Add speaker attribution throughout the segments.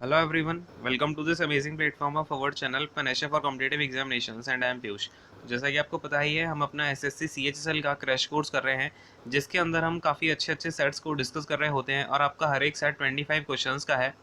Speaker 1: Hello everyone, welcome to this amazing platform of our channel Panesha for Competitive Examinations and I am Piyush. तो जैसा कि आपको पता ही है, हम अपना एसएससी सीएचएसएल का क्रैश कोर्स कर रहे हैं, जिसके अंदर हम काफ़ी अच्छे अच्छे सेट्स को डिस्कस कर रहे होते हैं और आपका हर एक सेट 25 क्वेश्चंस का है।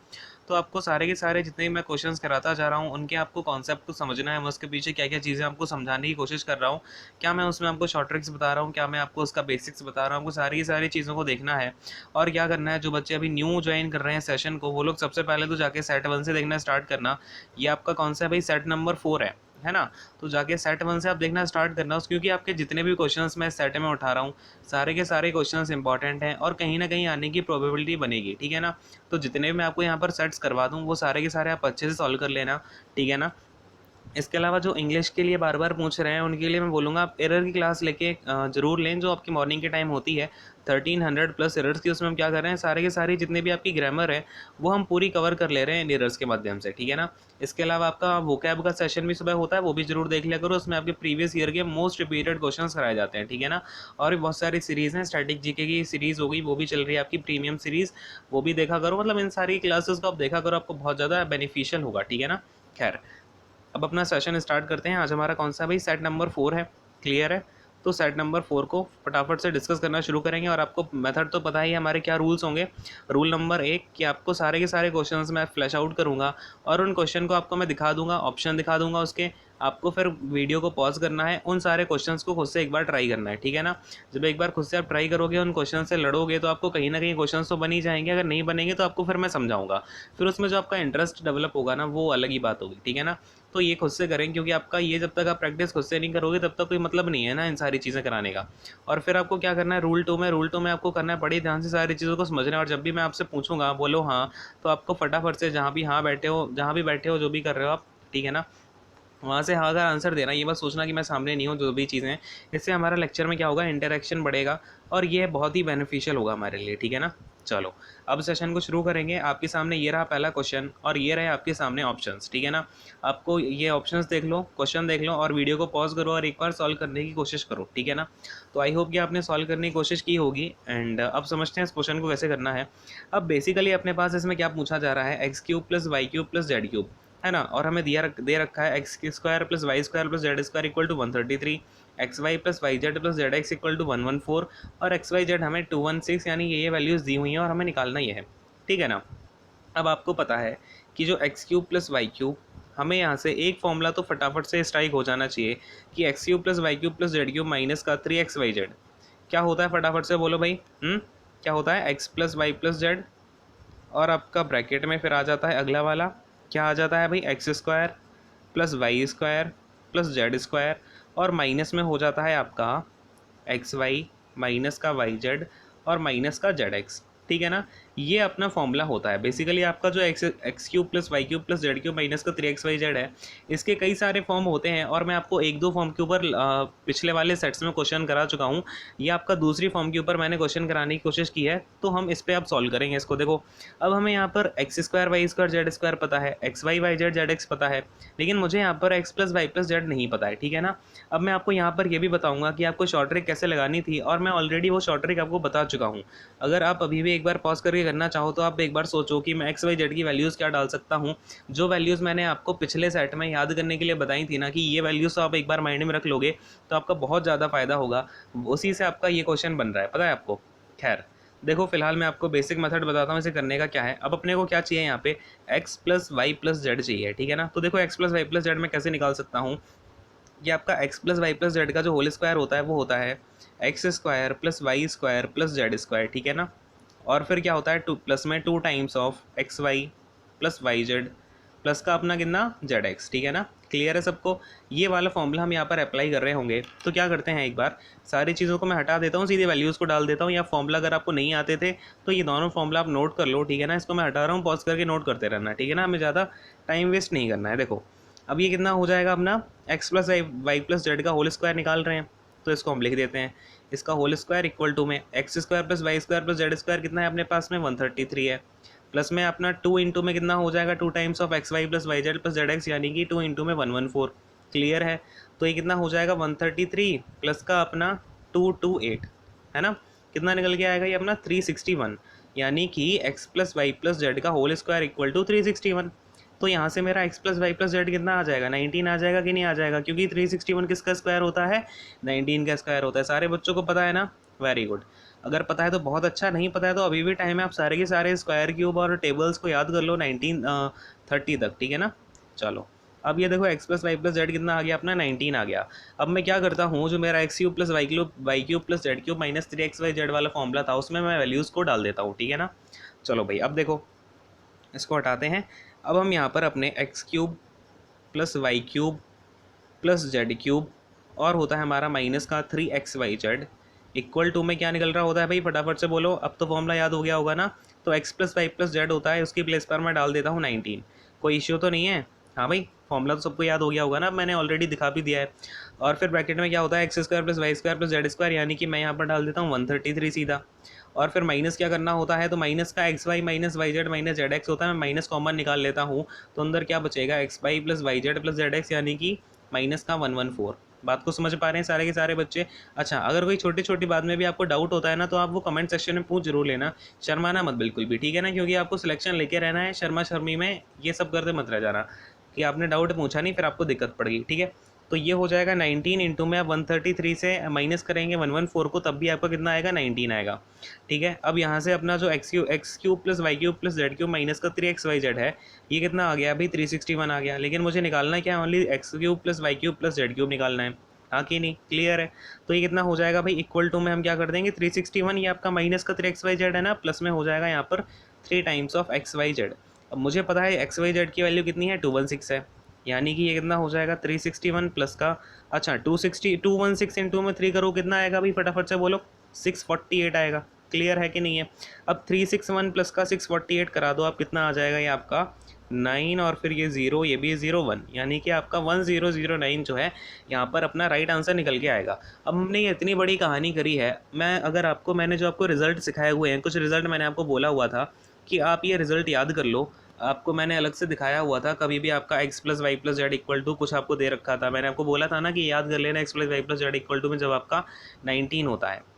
Speaker 1: तो आपको सारे के सारे जितने भी मैं क्वेश्चंस कराता जा रहा हूँ, उनके आपको कॉन्सेप्ट को समझना है, मैं उसके पीछे क्या क्या चीज़ें आपको समझाने की कोशिश कर रहा हूँ, क्या मैं उसमें आपको शॉर्ट ट्रिक्स बता रहा हूँ, क्या मैं आपको उसका बेसिक्स बता रहा हूँ, आपको सारी की सारी चीज़ों को देखना है। और क्या करना है, जो बच्चे अभी न्यू ज्वाइन कर रहे हैं सेशन को, वो लोग सबसे पहले तो जाके सेट 1 से देखना स्टार्ट करना। ये आपका कौन सा है भाई, सेट नंबर 4 है ना। तो जाके सेट 1 से आप देखना स्टार्ट करना उस, क्योंकि आपके जितने भी क्वेश्चंस मैं सेट में उठा रहा हूँ, सारे के सारे क्वेश्चंस इंपॉर्टेंट हैं और कहीं ना कहीं आने की प्रोबेबिलिटी बनेगी, ठीक है ना। तो जितने भी मैं आपको यहाँ पर सेट्स करवा दूँ, वो सारे के सारे आप अच्छे से सॉल्व कर लेना, ठीक है ना। इसके अलावा जो इंग्लिश के लिए बार बार पूछ रहे हैं, उनके लिए मैं बोलूँगा आप एरर की क्लास लेके ज़रूर लें, जो आपकी मॉर्निंग के टाइम होती है 1300 प्लस एरर्स की। उसमें हम क्या कर रहे हैं, सारे के सारी जितने भी आपकी ग्रामर है, वो हम पूरी कवर कर ले रहे हैं इन एरर्स के माध्यम से, ठीक है ना। इसके अलावा आपका वोकैब का सेशन भी सुबह होता है, वो भी जरूर देख लिया करो। उसमें आपके प्रीवियस ईयर के मोस्ट रिपीटेड क्वेश्चन कराए जाते हैं, ठीक है ना। और भी बहुत सारी सीरीज़ हैं, स्टैटिक जीके की सीरीज़ हो गई, वो भी चल रही है आपकी प्रीमियम सीरीज़, वो भी देखा करो। मतलब इन सारी क्लासेस को आप देखा करो, आपको बहुत ज़्यादा बेनिफिशियल होगा, ठीक है ना। खैर, अब अपना सेशन स्टार्ट करते हैं। आज हमारा कौन सा भाई, सेट नंबर 4 है, क्लियर है। तो सेट नंबर 4 को फटाफट से डिस्कस करना शुरू करेंगे और आपको मेथड तो पता ही है हमारे क्या रूल्स होंगे। रूल नंबर 1 कि आपको सारे के सारे क्वेश्चंस मैं फ्लैश आउट करूंगा और उन क्वेश्चन को आपको मैं दिखा दूंगा, ऑप्शन दिखा दूंगा उसके। आपको फिर वीडियो को पॉज करना है, उन सारे क्वेश्चंस को खुद से एक बार ट्राई करना है, ठीक है ना। जब एक बार खुद से आप ट्राई करोगे, उन क्वेश्चन से लड़ोगे, तो आपको कहीं ना कहीं क्वेश्चंस तो बन ही जाएंगे। अगर नहीं बनेंगे तो आपको फिर मैं समझाऊंगा, फिर उसमें जो आपका इंटरेस्ट डेवलप होगा ना, वो अलग ही बात होगी, ठीक है ना। तो ये खुद से करें, क्योंकि आपका ये जब तक आप प्रैक्टिस खुद से नहीं करोगे, तब तक कोई मतलब नहीं है ना इन सारी चीज़ें कराने का। और फिर आपको क्या करना है, रूल 2 में आपको करना है, बड़ी ध्यान से सारी चीज़ों को समझना है। और जब भी मैं आपसे पूछूंगा बोलो हाँ, तो आपको फटाफट से जहाँ भी हाँ बैठे हो, जहाँ भी बैठे हो, जो भी कर रहे हो आप, ठीक है ना, वहाँ से हाँ का आंसर देना। ये बस सोचना कि मैं सामने नहीं हूँ, जो भी चीज़ें हैं। इससे हमारा लेक्चर में क्या होगा, इंटरेक्शन बढ़ेगा और ये बहुत ही बेनिफिशियल होगा हमारे लिए, ठीक है ना। चलो, अब सेशन को शुरू करेंगे। आपके सामने ये रहा पहला क्वेश्चन और ये रहे आपके सामने ऑप्शंस, ठीक है ना। आपको ये ऑप्शंस देख लो, क्वेश्चन देख लो और वीडियो को पॉज करो और एक बार सॉल्व करने की कोशिश करो, ठीक है ना। तो आई होप कि आपने सॉल्व करने की कोशिश की होगी। एंड अब समझते हैं इस क्वेश्चन को कैसे करना है। अब बेसिकली अपने पास इसमें क्या पूछा जा रहा है, x cube plus y cube plus z cube, है ना। और हमें दे रखा है x square plus y square plus z square equal to 133, x y plus y z plus z x equal to 114 और एक्स वाई जेड हमें 216, यानी ये वैल्यूज़ दी हुई हैं और हमें निकालना ये है, ठीक है ना। अब आपको पता है कि जो x cube plus y cube, हमें यहाँ से एक फॉर्मूला तो फटाफट से स्ट्राइक हो जाना चाहिए कि x cube plus y cube plus z cube minus का 3xyz क्या होता है, फटाफट से बोलो भाई। क्या होता है, x plus y plus z, और आपका ब्रैकेट में फिर आ जाता है अगला वाला, क्या आ जाता है भाई, x square plus y square plus z square, और माइनस में हो जाता है आपका एक्स वाई माइनस का वाई जेड और माइनस का जेड एक्स, ठीक है ना। ये अपना फॉर्मूला होता है बेसिकली आपका, जो x cube plus y cube plus z cube minus का 3xyz है। इसके कई सारे फॉर्म होते हैं और मैं आपको एक दो फॉर्म के ऊपर पिछले वाले सेट्स में क्वेश्चन करा चुका हूँ। ये आपका दूसरी फॉर्म के ऊपर मैंने क्वेश्चन कराने की कोशिश की है, तो हम इस पर अब सॉल्व करेंगे इसको। देखो, अब हमें यहाँ पर x square y square z square पता है, x y y z z x पता है, लेकिन मुझे यहाँ पर x plus y plus z नहीं पता है, ठीक है ना। अब मैं आपको यहाँ पर ये भी बताऊंगा कि आपको शॉर्ट ट्रिक कैसे लगानी थी, और मैं ऑलरेडी वो शॉर्ट ट्रिक आपको बता चुका हूँ। अगर आप अभी भी एक बार पॉज करके करना चाहो, तो आप एक बार सोचो कि मैं एक्स वाई जेड की वैल्यूज़ क्या डाल सकता हूँ। जो वैल्यूज़ मैंने आपको पिछले सेट में याद करने के लिए बताई थी ना, कि ये वैल्यूज़ तो आप एक बार माइंड में रख लोगे तो आपका बहुत ज़्यादा फायदा होगा। उसी से आपका ये क्वेश्चन बन रहा है, पता है आपको। खैर, देखो फिलहाल मैं आपको बेसिक मेथड बताता हूँ इसे करने का क्या है। अब अपने को क्या चाहिए यहाँ पे, x plus y plus z चाहिए, ठीक है ना। तो देखो, x plus y plus z मैं कैसे निकाल सकता हूँ, ये आपका x plus y plus z का जो होल स्क्वायर होता है, वो होता है x square plus y square plus z square, ठीक है ना। और फिर क्या होता है, टू प्लस में 2 times of x y plus y z plus का अपना कितना, जेड एक्स, ठीक है ना। क्लियर है सबको। ये वाला फॉर्मूला हम यहाँ पर अप्लाई कर रहे होंगे, तो क्या करते हैं, एक बार सारी चीज़ों को मैं हटा देता हूँ, सीधे वैल्यूज़ को डाल देता हूँ। या फॉर्मूला अगर आपको नहीं आते थे, तो ये दोनों फॉर्मूला आप नोट कर लो, ठीक है ना। इसको मैं हटा रहा हूँ, पॉज करके नोट करते रहना, ठीक है ना। हमें ज़्यादा टाइम वेस्ट नहीं करना है। देखो, अब ये कितना हो जाएगा अपना, x plus y plus z का होल स्क्वायर निकाल रहे हैं, तो इसको हम लिख देते हैं, इसका होल स्क्वायर इक्वल टू में x square plus y square plus z square कितना है अपने पास में, 133 है। प्लस में अपना 2 इंटू में कितना हो जाएगा, 2 times of x y plus y z plus z x, यानी कि 2 इंटू में 114। क्लियर है। तो ये कितना हो जाएगा, 133 प्लस का अपना 228, है ना। कितना निकल के आएगा ये अपना 361। यानी कि x plus y plus z का होल स्क्वायर इक्वल टू 361। तो यहाँ से मेरा x plus y plus z कितना आ जाएगा, 19 आ जाएगा कि नहीं आ जाएगा, क्योंकि 361 किसका स्क्वायर होता है, 19 का स्क्वायर होता है। सारे बच्चों को पता है ना, वेरी गुड। अगर पता है तो बहुत अच्छा, नहीं पता है तो अभी भी टाइम है, आप सारे के सारे स्क्वायर क्यूब और टेबल्स को याद कर लो 1930 तक, ठीक है ना। चलो अब ये देखो x plus y plus z कितना आ गया अपना, 19 आ गया। अब मैं क्या करता हूँ, जो मेरा x cube plus y cube plus z cube minus 3xy z वाला फॉर्मूला था, उसमें मैं वैल्यूज़ को डाल देता हूँ, ठीक है ना। चलो भाई अब देखो, इसको हटाते हैं। अब हम यहाँ पर अपने x cube plus y cube plus z cube और होता है हमारा माइनस का 3xy जेड इक्वल टू में क्या निकल रहा होता है भाई, फटाफट से बोलो, अब तो फॉर्मूला याद हो गया होगा ना। तो x plus y plus z होता है, उसकी प्लेस पर मैं डाल देता हूँ 19। कोई इश्यू तो नहीं है, हाँ भाई फॉर्मूला तो सबको याद हो गया होगा ना, मैंने ऑलरेडी दिखा भी दिया है। और फिर ब्रैकेट में क्या होता है, x square plus y square plus z square, यानी कि मैं यहाँ पर डाल देता हूँ 133 सीधा। और फिर माइनस क्या करना होता है, तो माइनस का x y minus y z minus z x होता है, मैं माइनस कॉमन निकाल लेता हूँ। तो अंदर क्या बचेगा, x y plus y z plus z x, यानी कि माइनस का 114। बात को समझ पा रहे हैं सारे के सारे बच्चे। अच्छा, अगर कोई छोटी छोटी बात में भी आपको डाउट होता है ना, तो आप वो कमेंट सेक्शन में पूछ जरूर लेना, शर्माना मत बिल्कुल भी, ठीक है ना, क्योंकि आपको सिलेक्शन लेके रहना है, शर्मा शर्मी में ये सब करते मत रह जाना कि आपने डाउट पूछा नहीं फिर आपको दिक्कत पड़ गई, ठीक है। तो ये हो जाएगा 19 इंटू में, आप 133 से माइनस करेंगे 114 को, तब भी आपका कितना आएगा, 19 आएगा, ठीक है। अब यहाँ से अपना जो x cube plus y cube plus z cube minus का 3xy जेड है, ये कितना आ गया अभी, 361 आ गया। लेकिन मुझे निकालना है क्या, only x cube plus y cube plus z cube निकालना है, हाँ कि नहीं, क्लियर है। तो ये कितना हो जाएगा भाई, इक्वल टू में हम क्या कर देंगे 361, ये आपका माइनस का 3xy जेड है ना, प्लस में हो जाएगा यहाँ पर 3 टाइम्स ऑफ xy जेड। अब मुझे पता है xy जेड की वैल्यू कितनी है, 216 है, यानी कि ये कितना हो जाएगा 361 प्लस का, अच्छा 216 इंटू में 3 करो, कितना आएगा भाई फटाफट से बोलो, 648 आएगा। क्लियर है कि नहीं है। अब 361 प्लस का 648 करा दो आप, कितना आ जाएगा ये आपका 9, और फिर ये 0, ये भी 0 1, यानी कि आपका 1009 जो है यहाँ पर अपना राइट आंसर निकल के आएगा। अब हमने ये इतनी बड़ी कहानी करी है, मैं अगर आपको, मैंने जो आपको रिजल्ट सिखाए हुए हैं, कुछ रिजल्ट मैंने आपको बोला हुआ था कि आप ये रिजल्ट याद कर लो, आपको मैंने अलग से दिखाया हुआ था, कभी भी आपका x plus y plus z equal to कुछ आपको दे रखा था, मैंने आपको बोला था ना कि याद कर लेना x plus y plus z equal to में जब आपका 19 होता है।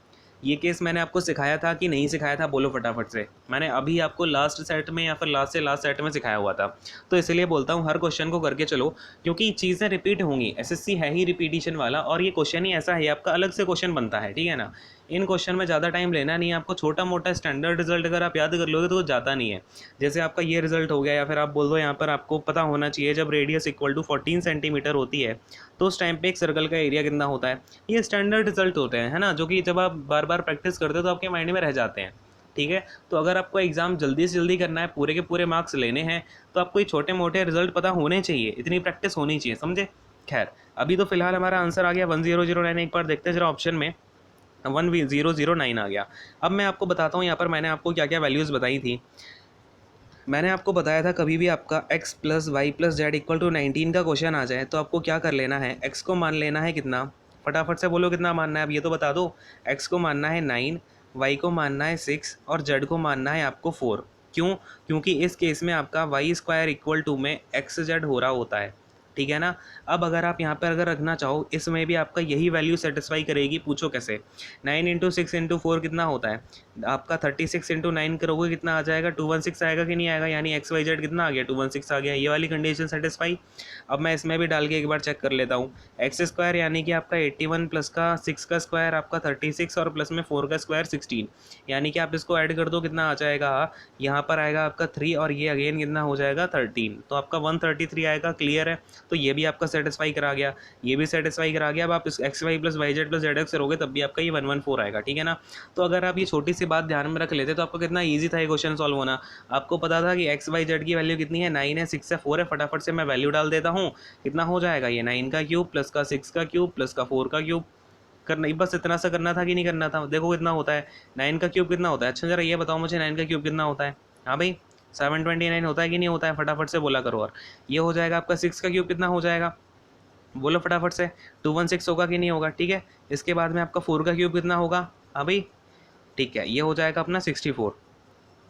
Speaker 1: ये केस मैंने आपको सिखाया था कि नहीं सिखाया था, बोलो फटाफट से। मैंने अभी आपको लास्ट सेट में या फिर लास्ट से लास्ट सेट में सिखाया हुआ था, तो इसलिए बोलता हूँ हर क्वेश्चन को करके चलो, क्योंकि चीज़ें रिपीट होंगी, एसएससी है ही रिपीटिशन वाला, और ये क्वेश्चन ही ऐसा है, आपका अलग से क्वेश्चन बनता है, ठीक है ना। इन क्वेश्चन में ज़्यादा टाइम लेना नहीं है आपको, छोटा मोटा स्टैंडर्ड रिजल्ट अगर आप याद कर लोगे तो वो जाता नहीं है। जैसे आपका ये रिजल्ट हो गया, या फिर आप बोल दो यहाँ पर आपको पता होना चाहिए, जब रेडियस इक्वल टू 14 सेंटीमीटर होती है तो उस टाइम पे एक सर्कल का एरिया कितना होता है। ये स्टैंडर्ड रिजल्ट होते हैं, है ना, जो कि जब आप बार बार प्रैक्टिस करते हो तो आपके माइंड में रह जाते हैं, ठीक है। तो अगर आपको एग्जाम जल्दी से जल्दी करना है, पूरे के पूरे मार्क्स लेने हैं, तो आपको ये छोटे मोटे रिजल्ट पता होने चाहिए, इतनी प्रैक्टिस होनी चाहिए, समझे। खैर अभी तो फिलहाल हमारा आंसर आ गया 1009, एक बार देखते हैं जरा ऑप्शन में, 1009 आ गया। अब मैं आपको बताता हूँ यहाँ पर मैंने आपको क्या क्या वैल्यूज़ बताई थी। मैंने आपको बताया था कभी भी आपका x plus y plus z equal to 19 का क्वेश्चन आ जाए तो आपको क्या कर लेना है, x को मान लेना है कितना, फटाफट से बोलो कितना मानना है, अब ये तो बता दो। x को मानना है 9, y को मानना है 6 और z को मानना है आपको 4। क्यों, क्योंकि इस केस में आपका वाई स्क्वायर इक्वल टू में एक्स जेड हो रहा होता है, ठीक है ना। अब अगर आप यहाँ पर अगर रखना चाहो, इसमें भी आपका यही वैल्यू सेटिस्फाई करेगी, पूछो कैसे। 9 इंटू 6 इंटू 4 कितना होता है आपका, 36 इंटू 9 करोगे कितना आ जाएगा, 216 आएगा कि नहीं आएगा, यानी XYZ कितना आ गया, 216 आ गया, ये वाली कंडीशन सेटिस्फाई। अब मैं इसमें भी डाल के एक बार चेक कर लेता हूँ। एक्स स्क्वायर यानी कि आपका 81 प्लस का 6 का स्क्वायर आपका 36 और प्लस में 4 का स्क्वायर 16, यानी कि आप इसको ऐड कर दो कितना आ जाएगा, यहाँ पर आएगा आपका 3 और ये अगेन कितना हो जाएगा 13, तो आपका 133 आएगा। क्लियर है, तो ये भी आपका सेटिस्फाई करा गया, ये भी सेटिस्फाई करा गया। अब आप इस x y plus y z plus z x करोगे तब भी आपका ये 114 आएगा, ठीक है ना। तो अगर आप ये छोटी सी बात ध्यान में रख लेते तो आपको कितना ईजी था ये क्वेश्चन सॉल्व होना। आपको पता था कि एक्स वाई जेड की वैल्यू कितनी है, 9 है, 6 है, 4 है, फटाफट से मैं वैल्यू डाल देता हूँ, कितना हो जाएगा ये 9 का क्यूब प्लस का 6 का क्यूब प्लस का 4 का क्यूब। करना बस इतना सा करना था कि नहीं करना था, देखो कितना होता है 9 का क्यूब कितना होता है। अच्छा जरा ये बताओ मुझे 9 का क्यूब कितना होता है, हाँ भाई 729 होता है कि नहीं होता है, फटाफट से बोला करो। और ये हो जाएगा आपका 6 का क्यूब कितना हो जाएगा, बोलो फटाफट से, 216 होगा कि नहीं होगा, ठीक है। इसके बाद में आपका 4 का क्यूब कितना होगा, हाँ भाई ठीक है, ये हो जाएगा अपना 64।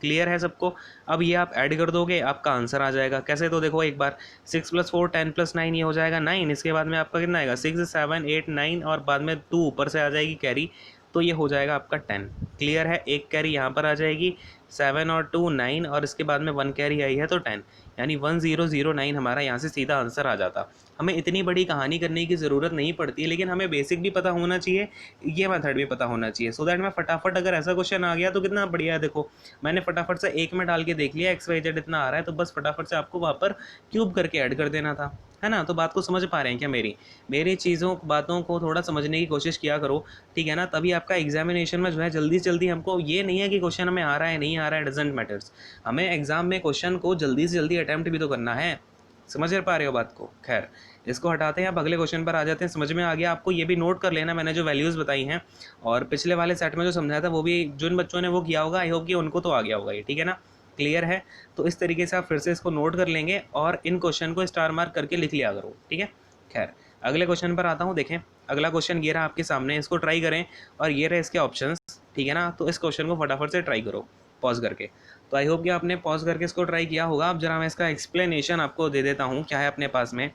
Speaker 1: क्लियर है सबको। अब ये आप ऐड कर दोगे आपका आंसर आ जाएगा, कैसे, तो देखो एक बार 6 प्लस 4 10 प्लस 9 ये हो जाएगा 9, इसके बाद में आपका कितना आएगा 6 7 8 9 और बाद में 2 ऊपर से आ जाएगी कैरी, तो ये हो जाएगा आपका 10। क्लियर है, एक कैरी यहाँ पर आ जाएगी, 7 और 2 9 और इसके बाद में 1 कैरी आई है तो 10, यानी 1009 हमारा यहाँ से सीधा आंसर आ जाता। हमें इतनी बड़ी कहानी करने की ज़रूरत नहीं पड़ती, लेकिन हमें बेसिक भी पता होना चाहिए, ये मेथड भी पता होना चाहिए, सो दैट मैं फटाफट अगर ऐसा क्वेश्चन आ गया तो कितना बढ़िया है। देखो मैंने फटाफट से एक में डाल के देख लिया XYZ इतना आ रहा है, तो बस फटाफट से आपको वहाँ पर क्यूब करके ऐड कर देना था, है ना। तो बात को समझ पा रहे हैं क्या मेरी मेरी चीज़ों बातों को थोड़ा समझने की कोशिश किया करो, ठीक है ना। तभी आपका एग्जामिनेशन में जो है जल्दी से जल्दी, हमको ये नहीं है कि क्वेश्चन हमें आ रहा है नहीं आ रहा है, डजेंट मैटर्स, हमें एग्जाम में क्वेश्चन को जल्दी से जल्दी अटैम्प्ट भी तो करना है। समझ पा रहे हो बात को। खैर इसको हटाते हैं, अब अगले क्वेश्चन पर आ जाते हैं। समझ में आ गया आपको, ये भी नोट कर लेना मैंने जो वैल्यूज़ बताई हैं, और पिछले वाले सेट में जो समझाया था वो भी जिन बच्चों ने वो किया होगा, आई होप कि उनको तो आ गया होगा ये, ठीक है ना, क्लियर है। तो इस तरीके से आप फिर से इसको नोट कर लेंगे और इन क्वेश्चन को स्टार मार्क करके लिख लिया करो, ठीक है। खैर अगले क्वेश्चन पर आता हूँ। देखें अगला क्वेश्चन ये रहा आपके सामने, इसको ट्राई करें और ये रहे इसके ऑप्शंस, ठीक है ना। तो इस क्वेश्चन को फटाफट से ट्राई करो पॉज करके। तो आई होप कि आपने पॉज करके इसको ट्राई किया होगा। अब जरा मैं इसका एक्सप्लेनेशन आपको दे देता हूँ क्या है अपने पास में।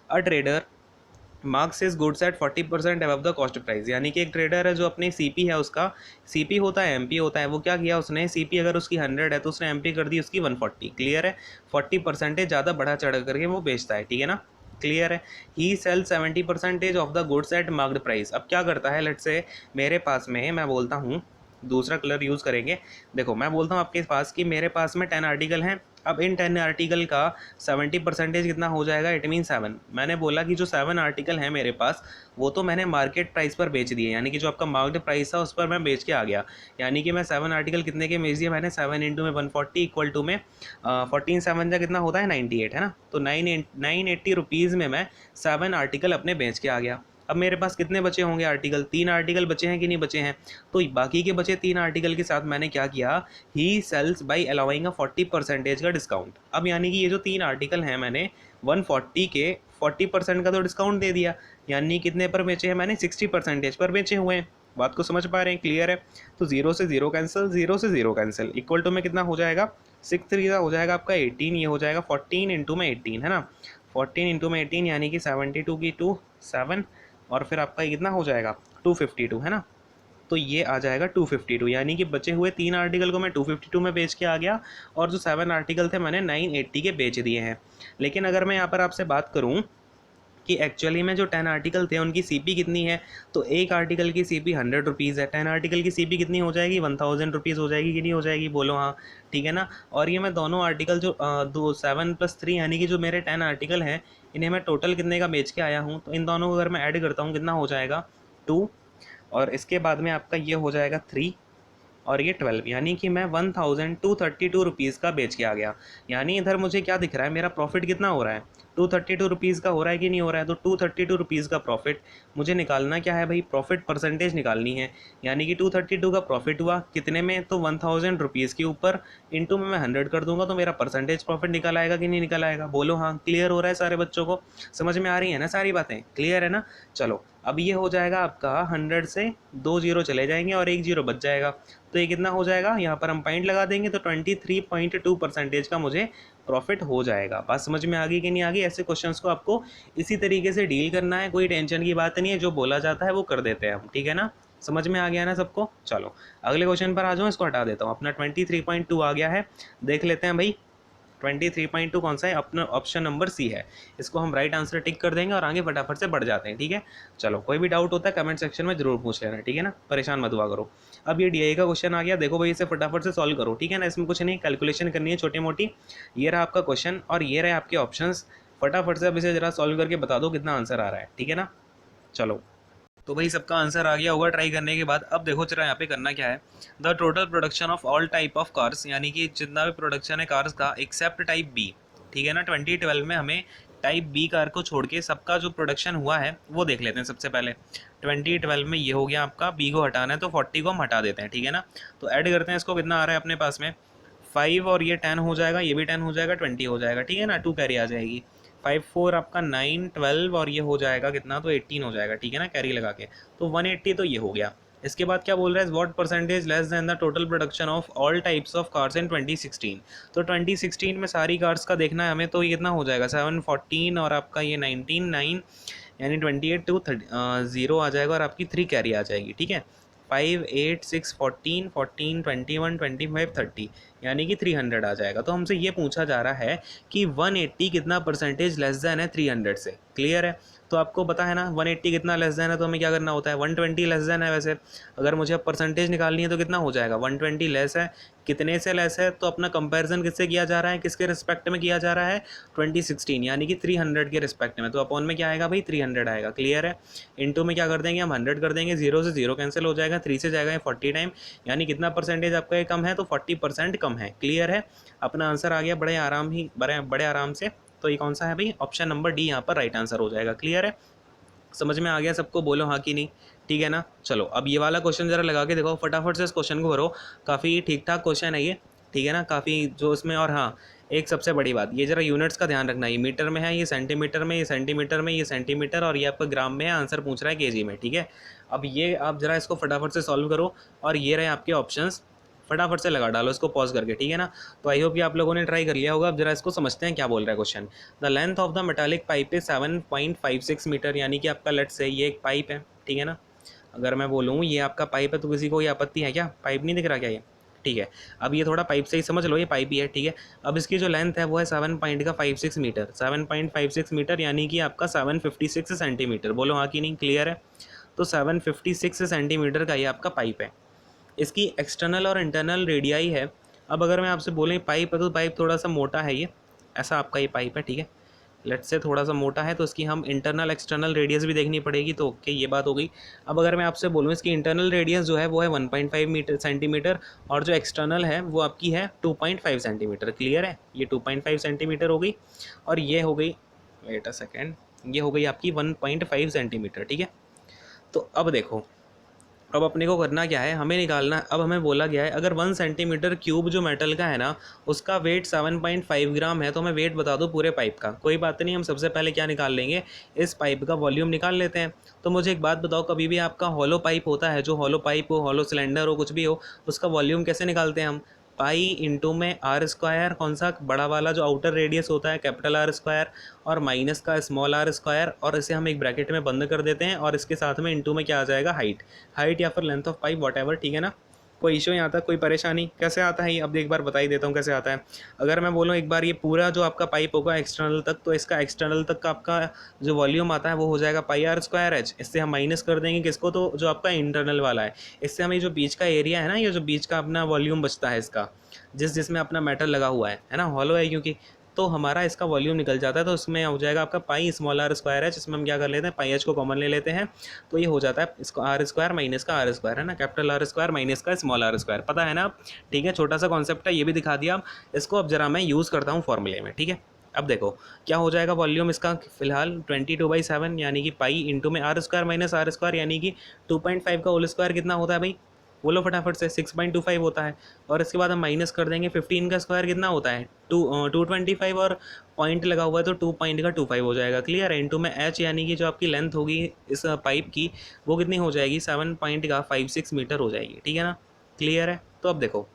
Speaker 1: A trader marks is goods at 40% above the cost price, यानी कि एक ट्रेडर है जो अपनी सीपी है, उसका सीपी होता है एमपी होता है, वो क्या किया उसने, सीपी अगर उसकी 100 है तो उसने एमपी कर दी उसकी 140, क्लियर है। 40% ज़्यादा बढ़ा चढ़ करके वो बेचता है, ठीक है ना, क्लियर है। He sell 70% of the goods at marked price. अब क्या करता है, लेट्स से मेरे पास में, मैं बोलता हूँ दूसरा कलर यूज़ करेंगे। देखो मैं बोलता हूँ आपके पास कि मेरे पास में 10 आर्टिकल हैं। अब इन 10 आर्टिकल का 70% कितना हो जाएगा, इट मीन 7। मैंने बोला कि जो 7 आर्टिकल हैं मेरे पास वो तो मैंने मार्केट प्राइस पर बेच दिए, यानी कि जो आपका मार्केट प्राइस था उस पर मैं बेच के आ गया। यानी कि मैं 7 आर्टिकल कितने के बेच दिए मैंने, 7 इंटू में 140 इक्वल टू में 14 7 जा कितना होता है 98, है ना। तो 980 रुपीज़ में मैं 7 आर्टिकल अपने बेच के आ गया। अब मेरे पास कितने बचे होंगे आर्टिकल, 3 आर्टिकल बचे हैं कि नहीं बचे हैं। तो बाकी के बचे 3 आर्टिकल के साथ मैंने क्या किया, ही सेल्स बाई अलाउइंग अ 40% का डिस्काउंट। अब यानी कि ये जो 3 आर्टिकल हैं मैंने 140 के 40% का तो डिस्काउंट दे दिया, यानी कितने पर बेचे हैं मैंने, 60% पर बेचे हुए हैं। बात को समझ पा रहे हैं, क्लियर है। तो 0 से 0 कैंसिल, 0 से 0 कैंसिल, इक्वल टू में कितना हो जाएगा, 6 3 हो जाएगा आपका 18, ये हो जाएगा 14 इंटू में 18, है ना। 14 इंटू में 18 यानी कि 72 की 2 7, और फिर आपका ये कितना हो जाएगा 252, है ना। तो ये आ जाएगा 252, यानी कि बचे हुए 3 आर्टिकल को मैं 252 में बेच के आ गया, और जो 7 आर्टिकल थे मैंने 980 के बेच दिए हैं। लेकिन अगर मैं यहाँ पर आपसे बात करूँ कि एक्चुअली में जो 10 आर्टिकल थे उनकी सीपी कितनी है, तो एक आर्टिकल की सीपी 100 रुपीज़ है, 10 आर्टिकल की सीपी कितनी हो जाएगी, 1000 रुपीज़ हो जाएगी कि नहीं हो जाएगी, बोलो हाँ, ठीक है ना। और ये मैं दोनों आर्टिकल जो 7+3 यानी कि जो मेरे 10 आर्टिकल हैं इन्हें मैं टोटल कितने का बेच के आया हूँ, तो इन दोनों को अगर मैं ऐड करता हूँ कितना हो जाएगा 2, और इसके बाद में आपका ये हो जाएगा 3 और ये 12, यानी कि मैं 1232 रुपीज़ का बेच के आ गया। यानी इधर मुझे क्या दिख रहा है, मेरा प्रॉफिट कितना हो रहा है, 232 रुपीज़ का हो रहा है कि नहीं हो रहा है। तो 232 रुपीज़ का प्रॉफिट मुझे निकालना क्या है भाई, प्रॉफिट परसेंटेज निकालनी है। यानी कि 232 का प्रॉफिट हुआ कितने में, तो 1000 रुपीज़ के ऊपर इंटू में मैं 100 कर दूंगा तो मेरा परसेंटेज प्रॉफिट निकल आएगा कि नहीं निकल आएगा, बोलो हाँ। क्लियर हो रहा है सारे बच्चों को, समझ में आ रही है ना सारी बातें, क्लियर है ना। चलो अब ये हो जाएगा आपका 100 से 2 जीरो चले जाएंगे और 1 जीरो बच जाएगा, तो ये कितना हो जाएगा, यहाँ पर हम पॉइंट लगा देंगे तो 23.2% का मुझे प्रॉफिट हो जाएगा। बात समझ में आ गई कि नहीं आ गई। ऐसे क्वेश्चंस को आपको इसी तरीके से डील करना है, कोई टेंशन की बात नहीं है, जो बोला जाता है वो कर देते हैं हम, ठीक है ना। समझ में आ गया ना सबको। चलो अगले क्वेश्चन पर आ जाओ, इसको हटा देता हूँ। अपना 23.2 आ गया है, देख लेते हैं भाई 23.2 कौन सा है, अपना ऑप्शन नंबर सी है। इसको हम राइट आंसर टिक कर देंगे और आगे फटाफट से बढ़ जाते हैं, ठीक है। चलो कोई भी डाउट होता है कमेंट सेक्शन में जरूर पूछ लेना, ठीक है ना, परेशान मत हुआ करो। अब ये डीआई का क्वेश्चन आ गया, देखो भाई इसे फटाफट से सॉल्व करो, ठीक है ना। इसमें कुछ नहीं, कैलकुलेशन करनी है छोटी मोटी। ये रहा आपका क्वेश्चन और ये रहे आपके ऑप्शंस, फटाफट से अब इसे जरा सॉल्व करके बता दो कितना आंसर आ रहा है, ठीक है ना। चलो तो भाई सबका आंसर आ गया होगा ट्राई करने के बाद। अब देखो जरा यहाँ पे करना क्या है, the total production of all type of cars, यानी कि जितना भी प्रोडक्शन है कार्स का एक्सेप्ट टाइप बी, ठीक है ना। 2012 में हमें टाइप बी कार को छोड़ के सबका जो प्रोडक्शन हुआ है वो देख लेते हैं सबसे पहले। 2012 में ये हो गया आपका, बी को हटाना है तो 40 को हम हटा देते हैं, ठीक है ना। तो ऐड करते हैं इसको, कितना आ रहा है अपने पास में 5 और ये 10 हो जाएगा, ये भी 10 हो जाएगा, 20 हो जाएगा, ठीक है ना। 2 कैरी आ जाएगी, 5 4 आपका 9 12 और ये हो जाएगा कितना, तो 18 हो जाएगा, ठीक है ना, कैरी लगा के। तो 180 तो ये हो गया। इसके बाद क्या बोल रहा है, what percentage less than the total production of all types of cars in 2016। तो 2016 में सारी कार्स का देखना है हमें, तो ये कितना हो जाएगा 7 14 और आपका ये 19 9, यानी 28 टू 0 आ जाएगा और आपकी 3 कैरी आ जाएगी, ठीक है। 5, 8, 6, 14, 14, 21, 25, 30 यानी कि 300 आ जाएगा। तो हमसे ये पूछा जा रहा है कि 180 कितना परसेंटेज लेस देन है 300 से। क्लियर है? तो आपको पता है ना 180 कितना लेस देन है, तो हमें क्या करना होता है, 120 लेस देन है। वैसे अगर मुझे अब परसेंटेज निकालनी है तो कितना हो जाएगा, 120 लेस है, कितने से लेस है, तो अपना कंपैरिजन किससे किया जा रहा है, किसके रिस्पेक्ट में किया जा रहा है, 2016 यानी कि 300 के रिस्पेक्ट में। तो अपॉन में क्या आएगा भाई, 300 आएगा। क्लियर है? इनटू में क्या कर देंगे हम, 100 कर देंगे, 0 से 0 कैंसिल हो जाएगा, 3 से जाएगा 40 टाइम, यानी कितना परसेंटेज आपका ये कम है, तो 40% कम है। क्लियर है? अपना आंसर आ गया बड़े आराम से। तो ये कौन सा है भाई, ऑप्शन नंबर डी यहाँ पर राइट आंसर हो जाएगा। क्लियर है? समझ में आ गया सबको, बोलो हाँ कि नहीं। ठीक है ना? चलो अब ये वाला क्वेश्चन जरा लगा के देखो, फटाफट से इस क्वेश्चन को भरो। काफ़ी ठीक ठाक क्वेश्चन है ये। ठीक है ना? काफ़ी जो इसमें, और हाँ एक सबसे बड़ी बात, ये जरा यूनिट्स का ध्यान रखना, ये मीटर में है, ये सेंटीमीटर में, ये सेंटीमीटर में, ये सेंटीमीटर, और ये आपका ग्राम में है। आंसर पूछ रहा है केजी में। ठीक है? अब ये आप जरा इसको फटाफट से सॉल्व करो, और ये रहे आपके ऑप्शंस, फटाफट से लगा डालो इसको पॉज करके। ठीक है ना? तो आई होप कि आप लोगों ने ट्राई कर लिया होगा। अब जरा इसको समझते हैं क्या बोल रहा है question. The length of the metallic pipe is 7.56 metre, यानी कि आपका लेट्स से ये एक पाइप है। ठीक है ना? अगर मैं बोलूँ ये आपका पाइप है, तो किसी को ये आपत्ति है क्या? पाइप नहीं दिख रहा क्या ये? ठीक है, अब ये थोड़ा पाइप से ही समझ लो, ये पाइप ही है। ठीक है, अब इसकी जो लेंथ है वो है 7.56 मीटर, 7.56 मीटर यानी कि आपका 756 सेंटीमीटर। बोलो हाँ कि नहीं। क्लियर है? तो 756 सेंटीमीटर का ये आपका पाइप है। इसकी एक्सटर्नल और इंटरनल रेडियाई है। अब अगर मैं आपसे बोलें पाइप है, तो पाइप थोड़ा सा मोटा है, ये ऐसा आपका ये पाइप है। ठीक है, लेट्स से थोड़ा सा मोटा है, तो इसकी हम इंटरनल एक्सटर्नल रेडियस भी देखनी पड़ेगी। तो ओके, ये बात हो गई। अब अगर मैं आपसे बोलूँ इसकी इंटरनल रेडियस जो है वो है 1.5 सेंटीमीटर, और जो एक्सटर्नल है वो आपकी है 2.5 सेंटीमीटर। क्लियर है? ये 2.5 सेंटीमीटर हो गई, और ये हो गई, वेट अ सेकेंड, ये हो गई आपकी 1.5 सेंटीमीटर। ठीक है, तो अब देखो, अब अपने को करना क्या है, हमें निकालना। अब हमें बोला गया है अगर 1 सेंटीमीटर क्यूब जो मेटल का है ना, उसका वेट 7.5 ग्राम है, तो हमें वेट बता दो पूरे पाइप का। कोई बात नहीं, हम सबसे पहले क्या निकाल लेंगे, इस पाइप का वॉल्यूम निकाल लेते हैं। तो मुझे एक बात बताओ, कभी भी आपका हॉलो पाइप होता है, जो हॉलो पाइप हो, हॉलो सिलेंडर हो, कुछ भी हो, उसका वॉल्यूम कैसे निकालते हैं हम, पाई इंटू में आर स्क्वायर, कौन सा बड़ा वाला जो आउटर रेडियस होता है कैपिटल आर स्क्वायर, और माइनस का स्मॉल आर स्क्वायर, और इसे हम एक ब्रैकेट में बंद कर देते हैं, और इसके साथ में इंटू में क्या आ जाएगा, हाइट या फिर length of pipe, what ever. ठीक है ना? कोई इशू यहाँ तक, कोई परेशानी? कैसे आता है ये, अब एक बार बता ही देता हूँ कैसे आता है। अगर मैं बोलूँ एक बार, ये पूरा जो आपका पाइप होगा एक्सटर्नल तक, तो इसका एक्सटर्नल तक का आपका जो वॉल्यूम आता है वो हो जाएगा पाई आर स्क्वायर एच। इससे हम माइनस कर देंगे किसको, तो जो आपका इंटरनल वाला है। इससे हमें जो बीच का एरिया है ना, ये जो बीच का अपना वॉल्यूम बचता है इसका, जिसमें अपना मेटल लगा हुआ है ना, हॉलो है क्योंकि, तो हमारा इसका वॉल्यूम निकल जाता है। तो इसमें हो जाएगा आपका pi small r square h, इसमें हम क्या कर लेते हैं, पाई एच को कॉमन ले लेते हैं, तो ये हो जाता है इसको आर स्क्वायर माइनस का आर स्क्वायर, है ना, कैपिटल आर स्क्वायर माइनस का स्मॉल आर स्क्वायर। पता है ना? ठीक है, छोटा सा कॉन्सेप्ट है, ये भी दिखा दिया। इसको अब जरा मैं यूज़ करता हूँ फॉर्मूले में। ठीक है, अब देखो क्या हो जाएगा वॉल्यूम इसका, फिलहाल 22/7 यानी कि पाई इंटू में r square minus r square, यानी कि 2.5 का होल स्क्वायर कितना होता है भाई, बोलो फटाफट से, 6.25 होता है। और इसके बाद हम माइनस कर देंगे 15 का स्क्वायर कितना होता है, 225, और पॉइंट लगा हुआ है तो 2.25 हो जाएगा। क्लियर है? इंटू में एच, यानी कि जो आपकी लेंथ होगी इस पाइप की वो कितनी हो जाएगी, 7.56 मीटर हो जाएगी। ठीक है ना? क्लियर है? तो अब देखो,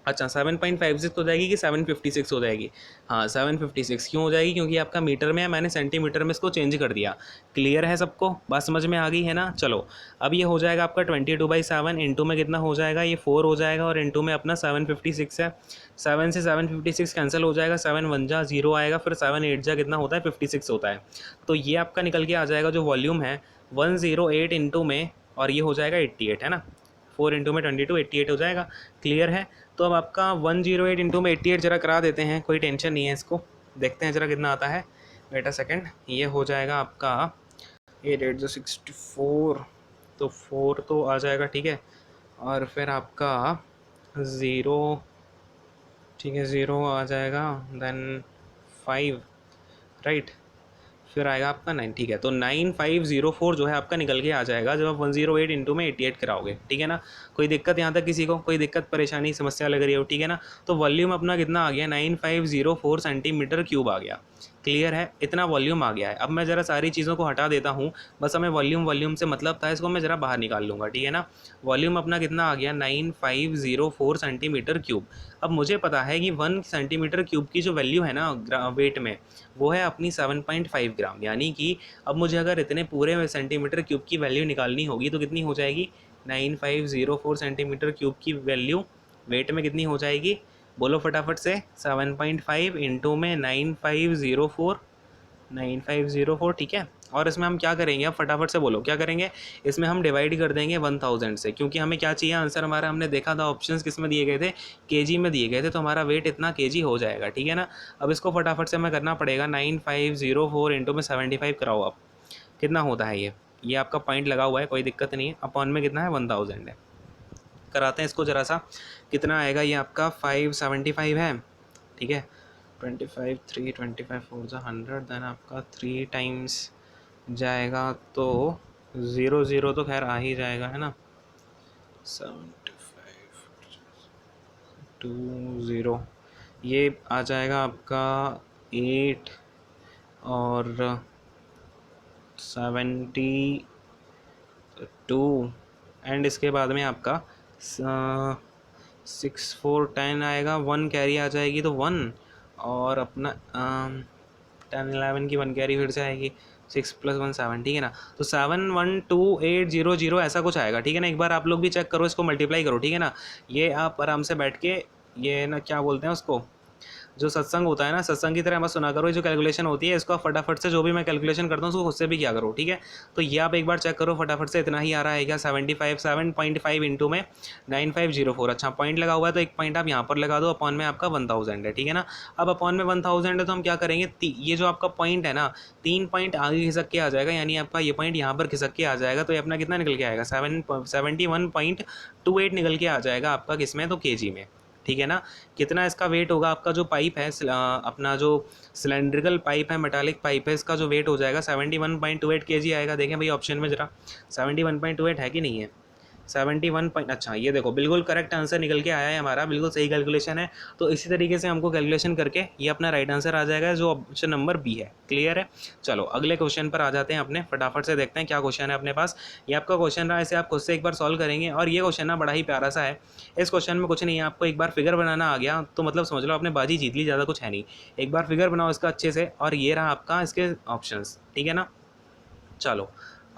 Speaker 1: अच्छा 7.56 हो जाएगी कि 756 हो जाएगी, हाँ 756 क्यों हो जाएगी, क्योंकि आपका मीटर में है, मैंने सेंटीमीटर में इसको चेंज कर दिया। क्लियर है सबको, बात समझ में आ गई है ना? चलो अब ये हो जाएगा आपका 22/7, इंटू में कितना हो जाएगा, ये 4 हो जाएगा, और इंटू में अपना 756 है। 7 से 756 कैंसिल हो जाएगा, 7 1 जा 0 आएगा, फिर 7 8 जा कितना होता है, 56 होता है। तो ये आपका निकल के आ जाएगा जो वॉल्यूम है 108 इंटू में, और ये हो जाएगा 88, है ना, 4 इंटू में 22, 88 हो जाएगा। क्लियर है? तो अब आपका 108 इंटू में 88 जरा करा देते हैं, कोई टेंशन नहीं है, इसको देखते हैं जरा कितना आता है। वेट अ सेकेंड, ये हो जाएगा आपका 8 जो 64, तो 4 तो आ जाएगा। ठीक है, और फिर आपका 0, ठीक है 0 आ जाएगा, देन 5, राइट, फिर आएगा आपका 9। ठीक है, तो 9504 जो है आपका निकल के आ जाएगा जब आप 108 इंटू में 88 कराओगे। ठीक है ना? कोई दिक्कत यहाँ तक किसी को, कोई दिक्कत परेशानी समस्या लग रही हो? ठीक है ना? तो वॉल्यूम अपना कितना आ गया, 9504 सेंटीमीटर क्यूब आ गया। क्लियर है? इतना वॉल्यूम आ गया है। अब मैं ज़रा सारी चीज़ों को हटा देता हूँ, बस हमें वॉल्यूम से मतलब था, इसको मैं ज़रा बाहर निकाल लूँगा। ठीक है ना? वॉल्यूम अपना कितना आ गया, 9504 सेंटीमीटर क्यूब। अब मुझे पता है कि 1 सेंटीमीटर क्यूब की जो वैल्यू है ना वेट में, वो है अपनी 7.5 ग्राम, यानी कि अब मुझे अगर इतने पूरे सेंटीमीटर क्यूब की वैल्यू निकालनी होगी तो कितनी हो जाएगी, 9504 सेंटीमीटर क्यूब की वैल्यू वेट में कितनी हो जाएगी? बोलो फटाफट से। 7.5 इंटू में 9504, ठीक है। और इसमें हम क्या करेंगे, अब फटाफट से बोलो क्या करेंगे? इसमें हम डिवाइड कर देंगे 1000 से, क्योंकि हमें क्या चाहिए आंसर हमारा, हमने देखा था ऑप्शंस किस में दिए गए थे, केजी में दिए गए थे, तो हमारा वेट इतना केजी हो जाएगा, ठीक है ना। अब इसको फटाफट से हमें करना पड़ेगा, 9504 इंटू में 75 कराओ आप, कितना होता है ये आपका पॉइंट लगा हुआ है, कोई दिक्कत नहीं है। अपॉन में कितना है? 1000 है। कराते हैं इसको ज़रा सा, कितना आएगा ये आपका? 575 है, ठीक है। 25 3 25 4 100, देन आपका 3 टाइम्स जाएगा तो 0 तो खैर आ ही जाएगा, है ना। 75 20, ये आ जाएगा आपका 8 और 72, एंड इसके बाद में आपका 6 4 10 आएगा, 1 कैरी आ जाएगी तो 1, और अपना 10 11 की 1 कैरी फिर से आएगी, 6 + 1 7, ठीक है ना। तो 712800 ऐसा कुछ आएगा, ठीक है ना। एक बार आप लोग भी चेक करो, इसको मल्टीप्लाई करो, ठीक है ना। ये आप आराम से बैठ के, ये ना क्या बोलते हैं उसको, जो सत्संग होता है ना, सत्संग की तरह मत सुना करो, ये जो कैलकुलेशन होती है इसको फटाफट से, जो भी मैं कैलकुलेशन करता हूँ उसको खुद से भी किया करो, ठीक है। तो ये आप एक बार चेक करो फटाफट से, इतना ही आ रहा है क्या? 7.5 इंटू में 9504, अच्छा पॉइंट लगा हुआ है तो एक पॉइंट आप यहाँ पर लगा दो, अपॉन में आपका 1000 है, ठीक है ना। अब अपॉन में 1000 है तो हम क्या करेंगे, ये जो आपका पॉइंट है ना, 3 पॉइंट आगे खिसक के आ जाएगा, यानी आपका ये पॉइंट यहाँ पर खिसक के आ जाएगा, तो ये अपना कितना निकल के आएगा? 71.28 निकल के आ जाएगा आपका, किसमें? तो केजी में, ठीक है ना। कितना इसका वेट होगा? आपका जो पाइप है, अपना जो सिलेंड्रिकल पाइप है, मेटालिक पाइप है, इसका जो वेट हो जाएगा 71.28 केजी आएगा। देखें भाई ऑप्शन में ज़रा, 71.28 है कि नहीं है? 71 पॉइंट, अच्छा ये देखो बिल्कुल करेक्ट आंसर निकल के आया है हमारा, बिल्कुल सही कैलकुलेशन है। तो इसी तरीके से हमको कैलकुलेशन करके ये अपना राइट आंसर आ जाएगा, जो ऑप्शन नंबर बी है। क्लियर है? चलो अगले क्वेश्चन पर आ जाते हैं अपने, फटाफट से देखते हैं क्या क्वेश्चन है अपने पास। ये आपका क्वेश्चन रहा, इसे आप खुद से एक बार सॉल्व करेंगे, और ये क्वेश्चन ना बड़ा ही प्यारा सा है। इस क्वेश्चन में कुछ नहीं है, आपको एक बार फिगर बनाना आ गया तो मतलब समझ लो आपने बाजी जीत ली, ज़्यादा कुछ है नहीं। एक बार फिगर बनाओ इसका अच्छे से, और ये रहा आपका इसके ऑप्शंस, ठीक है ना। चलो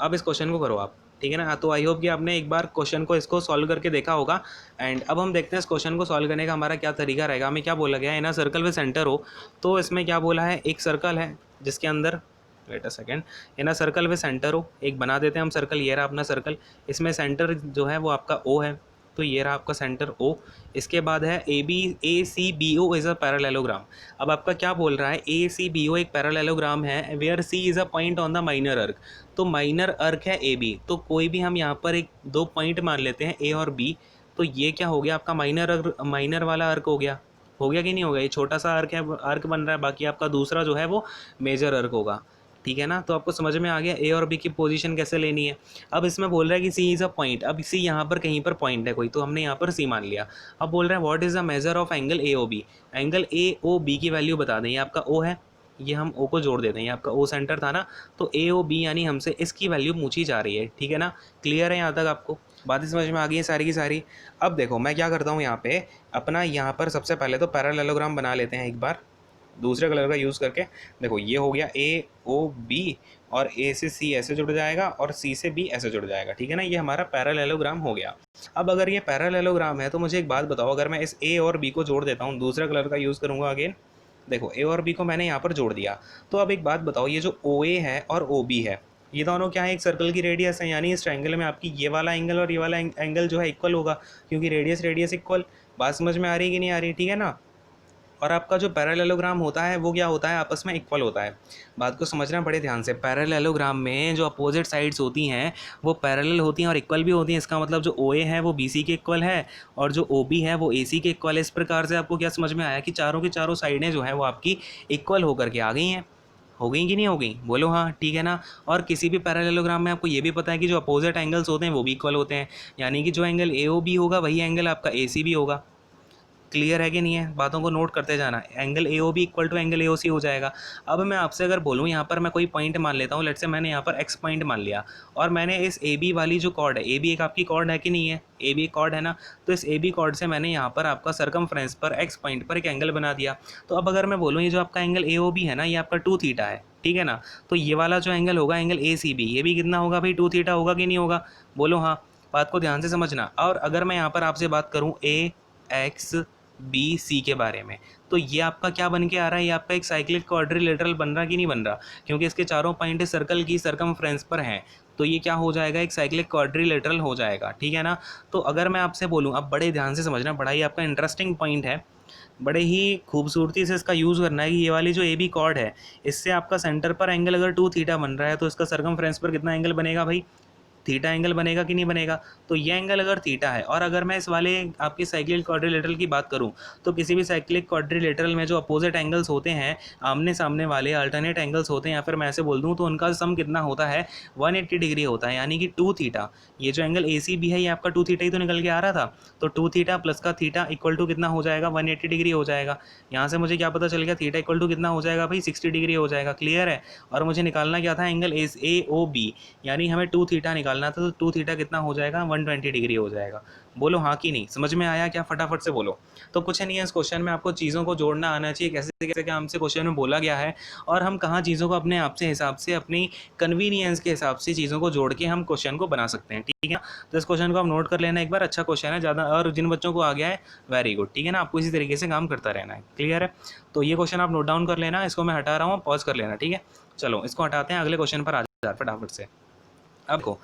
Speaker 1: अब इस क्वेश्चन को करो आप, ठीक है ना। तो आई होप कि आपने एक बार क्वेश्चन को इसको सॉल्व करके देखा होगा। एंड अब हम देखते हैं इस क्वेश्चन को सॉल्व करने का हमारा क्या तरीका रहेगा। हमें क्या बोला गया है, इन अ सर्कल विद सेंटर हो, तो इसमें क्या बोला है, एक सर्कल है जिसके अंदर, wait a second, in a circle with centre हो, एक बना देते हैं हम सर्कल, ये रहा अपना सर्कल, इसमें सेंटर जो है वो आपका ओ है, तो ये रहा आपका सेंटर ओ। इसके बाद है ACBO इज़ अ पैरेललोग्राम। अब आपका क्या बोल रहा है, ACBO एक पैरेललोग्राम है, where C is a point on the minor arc, तो माइनर अर्क है AB, तो कोई भी हम यहाँ पर एक दो पॉइंट मान लेते हैं A और B। तो ये क्या हो गया आपका माइनर वाला अर्क हो गया कि नहीं हो गया? ये छोटा सा अर्क है, अर्क बन रहा है, बाकी आपका दूसरा जो है वो मेजर अर्क होगा, ठीक है ना। तो आपको समझ में आ गया ए और बी की पोजीशन कैसे लेनी है। अब इसमें बोल रहा है कि सी इज़ अ पॉइंट, अब सी यहाँ पर कहीं पर पॉइंट है कोई, तो हमने यहाँ पर सी मान लिया। अब बोल रहा है what is the measure of angle AOB, angle AOB की वैल्यू बता दें। ये आपका O है, ये हम O को जोड़ देते हैं, ये आपका O सेंटर था ना, तो AOB यानी हमसे इसकी वैल्यू पूछी जा रही है, ठीक है ना। क्लियर है यहाँ तक आपको? बातें समझ में आ गई है सारी की सारी। अब देखो मैं क्या करता हूँ यहाँ पे, अपना यहाँ पर सबसे पहले तो पैरेललोग्राम बना लेते हैं एक बार दूसरे कलर का यूज़ करके। देखो ये हो गया AOB, और A से C ऐसे जुड़ जाएगा, और C से B ऐसे जुड़ जाएगा, ठीक है ना। ये हमारा पैरेललोग्राम हो गया। अब अगर ये पैरेललोग्राम है तो मुझे एक बात बताओ, अगर मैं इस A और B को जोड़ देता हूँ, दूसरा कलर का यूज़ करूँगा अगेन, देखो A और B को मैंने यहाँ पर जोड़ दिया, तो अब एक बात बताओ, ये जो OA है और OB है, ये दोनों क्या है, एक सर्कल की रेडियस है, यानी इस ट्रायंगल में आपकी ये वाला एंगल और ये वाला एंगल जो है इक्वल होगा, क्योंकि रेडियस इक्वल। बात समझ में आ रही है कि नहीं आ रही? ठीक है ना। और आपका जो पैरेललोग्राम होता है वो क्या होता है, आपस में इक्वल होता है। बात को समझना बड़े ध्यान से, पैरेललोग्राम में जो अपोजिट साइड्स होती हैं वो पैरेलल होती हैं और इक्वल भी होती हैं। इसका मतलब जो OA है वो BC के इक्वल है, और जो OB है वो AC के इक्वल है। इस प्रकार से आपको क्या समझ में आया कि चारों की चारों साइडें जो हैं वो आपकी इक्वल होकर के आ गई हैं। हो गई कि नहीं हो गई? बोलो हाँ, ठीक है ना। और किसी भी पैरेललोग्राम में आपको ये भी पता है कि जो अपोजिट एंगल्स होते हैं वो भी इक्वल होते हैं, यानी कि जो एंगल AOB होगा वही एंगल आपका AC भी होगा। क्लियर है कि नहीं है? बातों को नोट करते जाना। Angle AOB equal to angle AOC हो जाएगा। अब मैं आपसे अगर बोलूँ यहाँ पर मैं कोई पॉइंट मान लेता हूँ, लेट्स से मैंने यहाँ पर X पॉइंट मान लिया, और मैंने इस AB वाली जो कॉर्ड है, AB एक आपकी कॉर्ड है कि नहीं है? AB एक कॉर्ड है ना, तो इस AB कॉर्ड से मैंने यहाँ पर आपका सरकमफ्रेंस पर X पॉइंट पर एक एंगल बना दिया। तो अब अगर मैं बोलूँ ये जो आपका एंगल AOB है ना, ये आपका 2 थीटा है, ठीक है ना। तो ये वाला जो एंगल होगा एंगल ACB, ये भी कितना होगा भाई? 2 थीटा होगा कि नहीं होगा? बोलो हाँ। बात को ध्यान से समझना। और अगर मैं यहाँ पर आपसे बात करूँ ए एक्स बी सी के बारे में, तो ये आपका क्या बन के आ रहा है, ये आपका एक साइक्लिक क्वाड्रिलेटरल बन रहा कि नहीं बन रहा, क्योंकि इसके चारों पॉइंट सर्कल की सरकमफ्रेंस पर हैं, तो ये क्या हो जाएगा, एक साइक्लिक क्वाड्रिलेटरल हो जाएगा, ठीक है ना। तो अगर मैं आपसे बोलूँ, अब बड़े ध्यान से समझना, बड़ा ही आपका इंटरेस्टिंग पॉइंट है, बड़े ही खूबसूरती से इसका यूज़ करना है कि ये वाली जो ए बी कॉर्ड है, इससे आपका सेंटर पर एंगल अगर 2 थीटा बन रहा है, तो इसका सरकमफ्रेंस पर कितना एंगल बनेगा भाई, थीटा एंगल बनेगा कि नहीं बनेगा। तो ये एंगल अगर थीटा है, और अगर मैं इस वाले आपके साइक्लिक क्वाड्रिलेटरल की बात करूं, तो किसी भी साइक्लिक क्वाड्रिलेटरल में जो अपोजिट एंगल्स होते हैं, आमने सामने वाले अल्टरनेट एंगल्स होते हैं, या फिर मैं ऐसे बोल दूं तो उनका सम कितना होता है, 180 डिग्री होता है, यानी कि 2 थीटा। ये जो एंगल ए सी बी है, ये आपका 2 थीटा ही तो निकल के आ रहा था, तो 2 थीटा प्लस का थीटा इक्वल टू कितना हो जाएगा, 180 डिग्री हो जाएगा। यहाँ से मुझे क्या पता चल गया, थीटा इक्वल टू कितना हो जाएगा भाई, 60 डिग्री हो जाएगा। क्लियर है। और मुझे निकालना क्या था, एंगल ए ओ बी, यानी हमें 2 थीटा निकालना था, तो 2 थीटा कितना हो जाएगा, 120 डिग्री हो जाएगा। बोलो हाँ कि नहीं, समझ में आया क्या, फटाफट से बोलो। तो कुछ नहीं है, इस क्वेश्चन में आपको चीज़ों को जोड़ना आना चाहिए, कैसे कैसे क्या हमसे क्वेश्चन में बोला गया है, और हम कहाँ चीज़ों को अपने आप से हिसाब से, अपनी कन्वीनियंस के हिसाब से चीज़ों को जोड़ के हम क्वेश्चन को बना सकते हैं, ठीक है। तो इस क्वेश्चन को आप नोट कर लेना एक बार, अच्छा क्वेश्चन है ज़्यादा, और जिन बच्चों को आ गया है वेरी गुड, ठीक है ना, आपको इसी तरीके से काम करता रहना है। क्लियर है। तो ये क्वेश्चन आप नोट डाउन कर लेना, इसको मैं हटा रहा हूँ, पॉज कर लेना, ठीक है। चलो इसको हटाते हैं, अगले क्वेश्चन पर आ जाते फटाफट से। अब को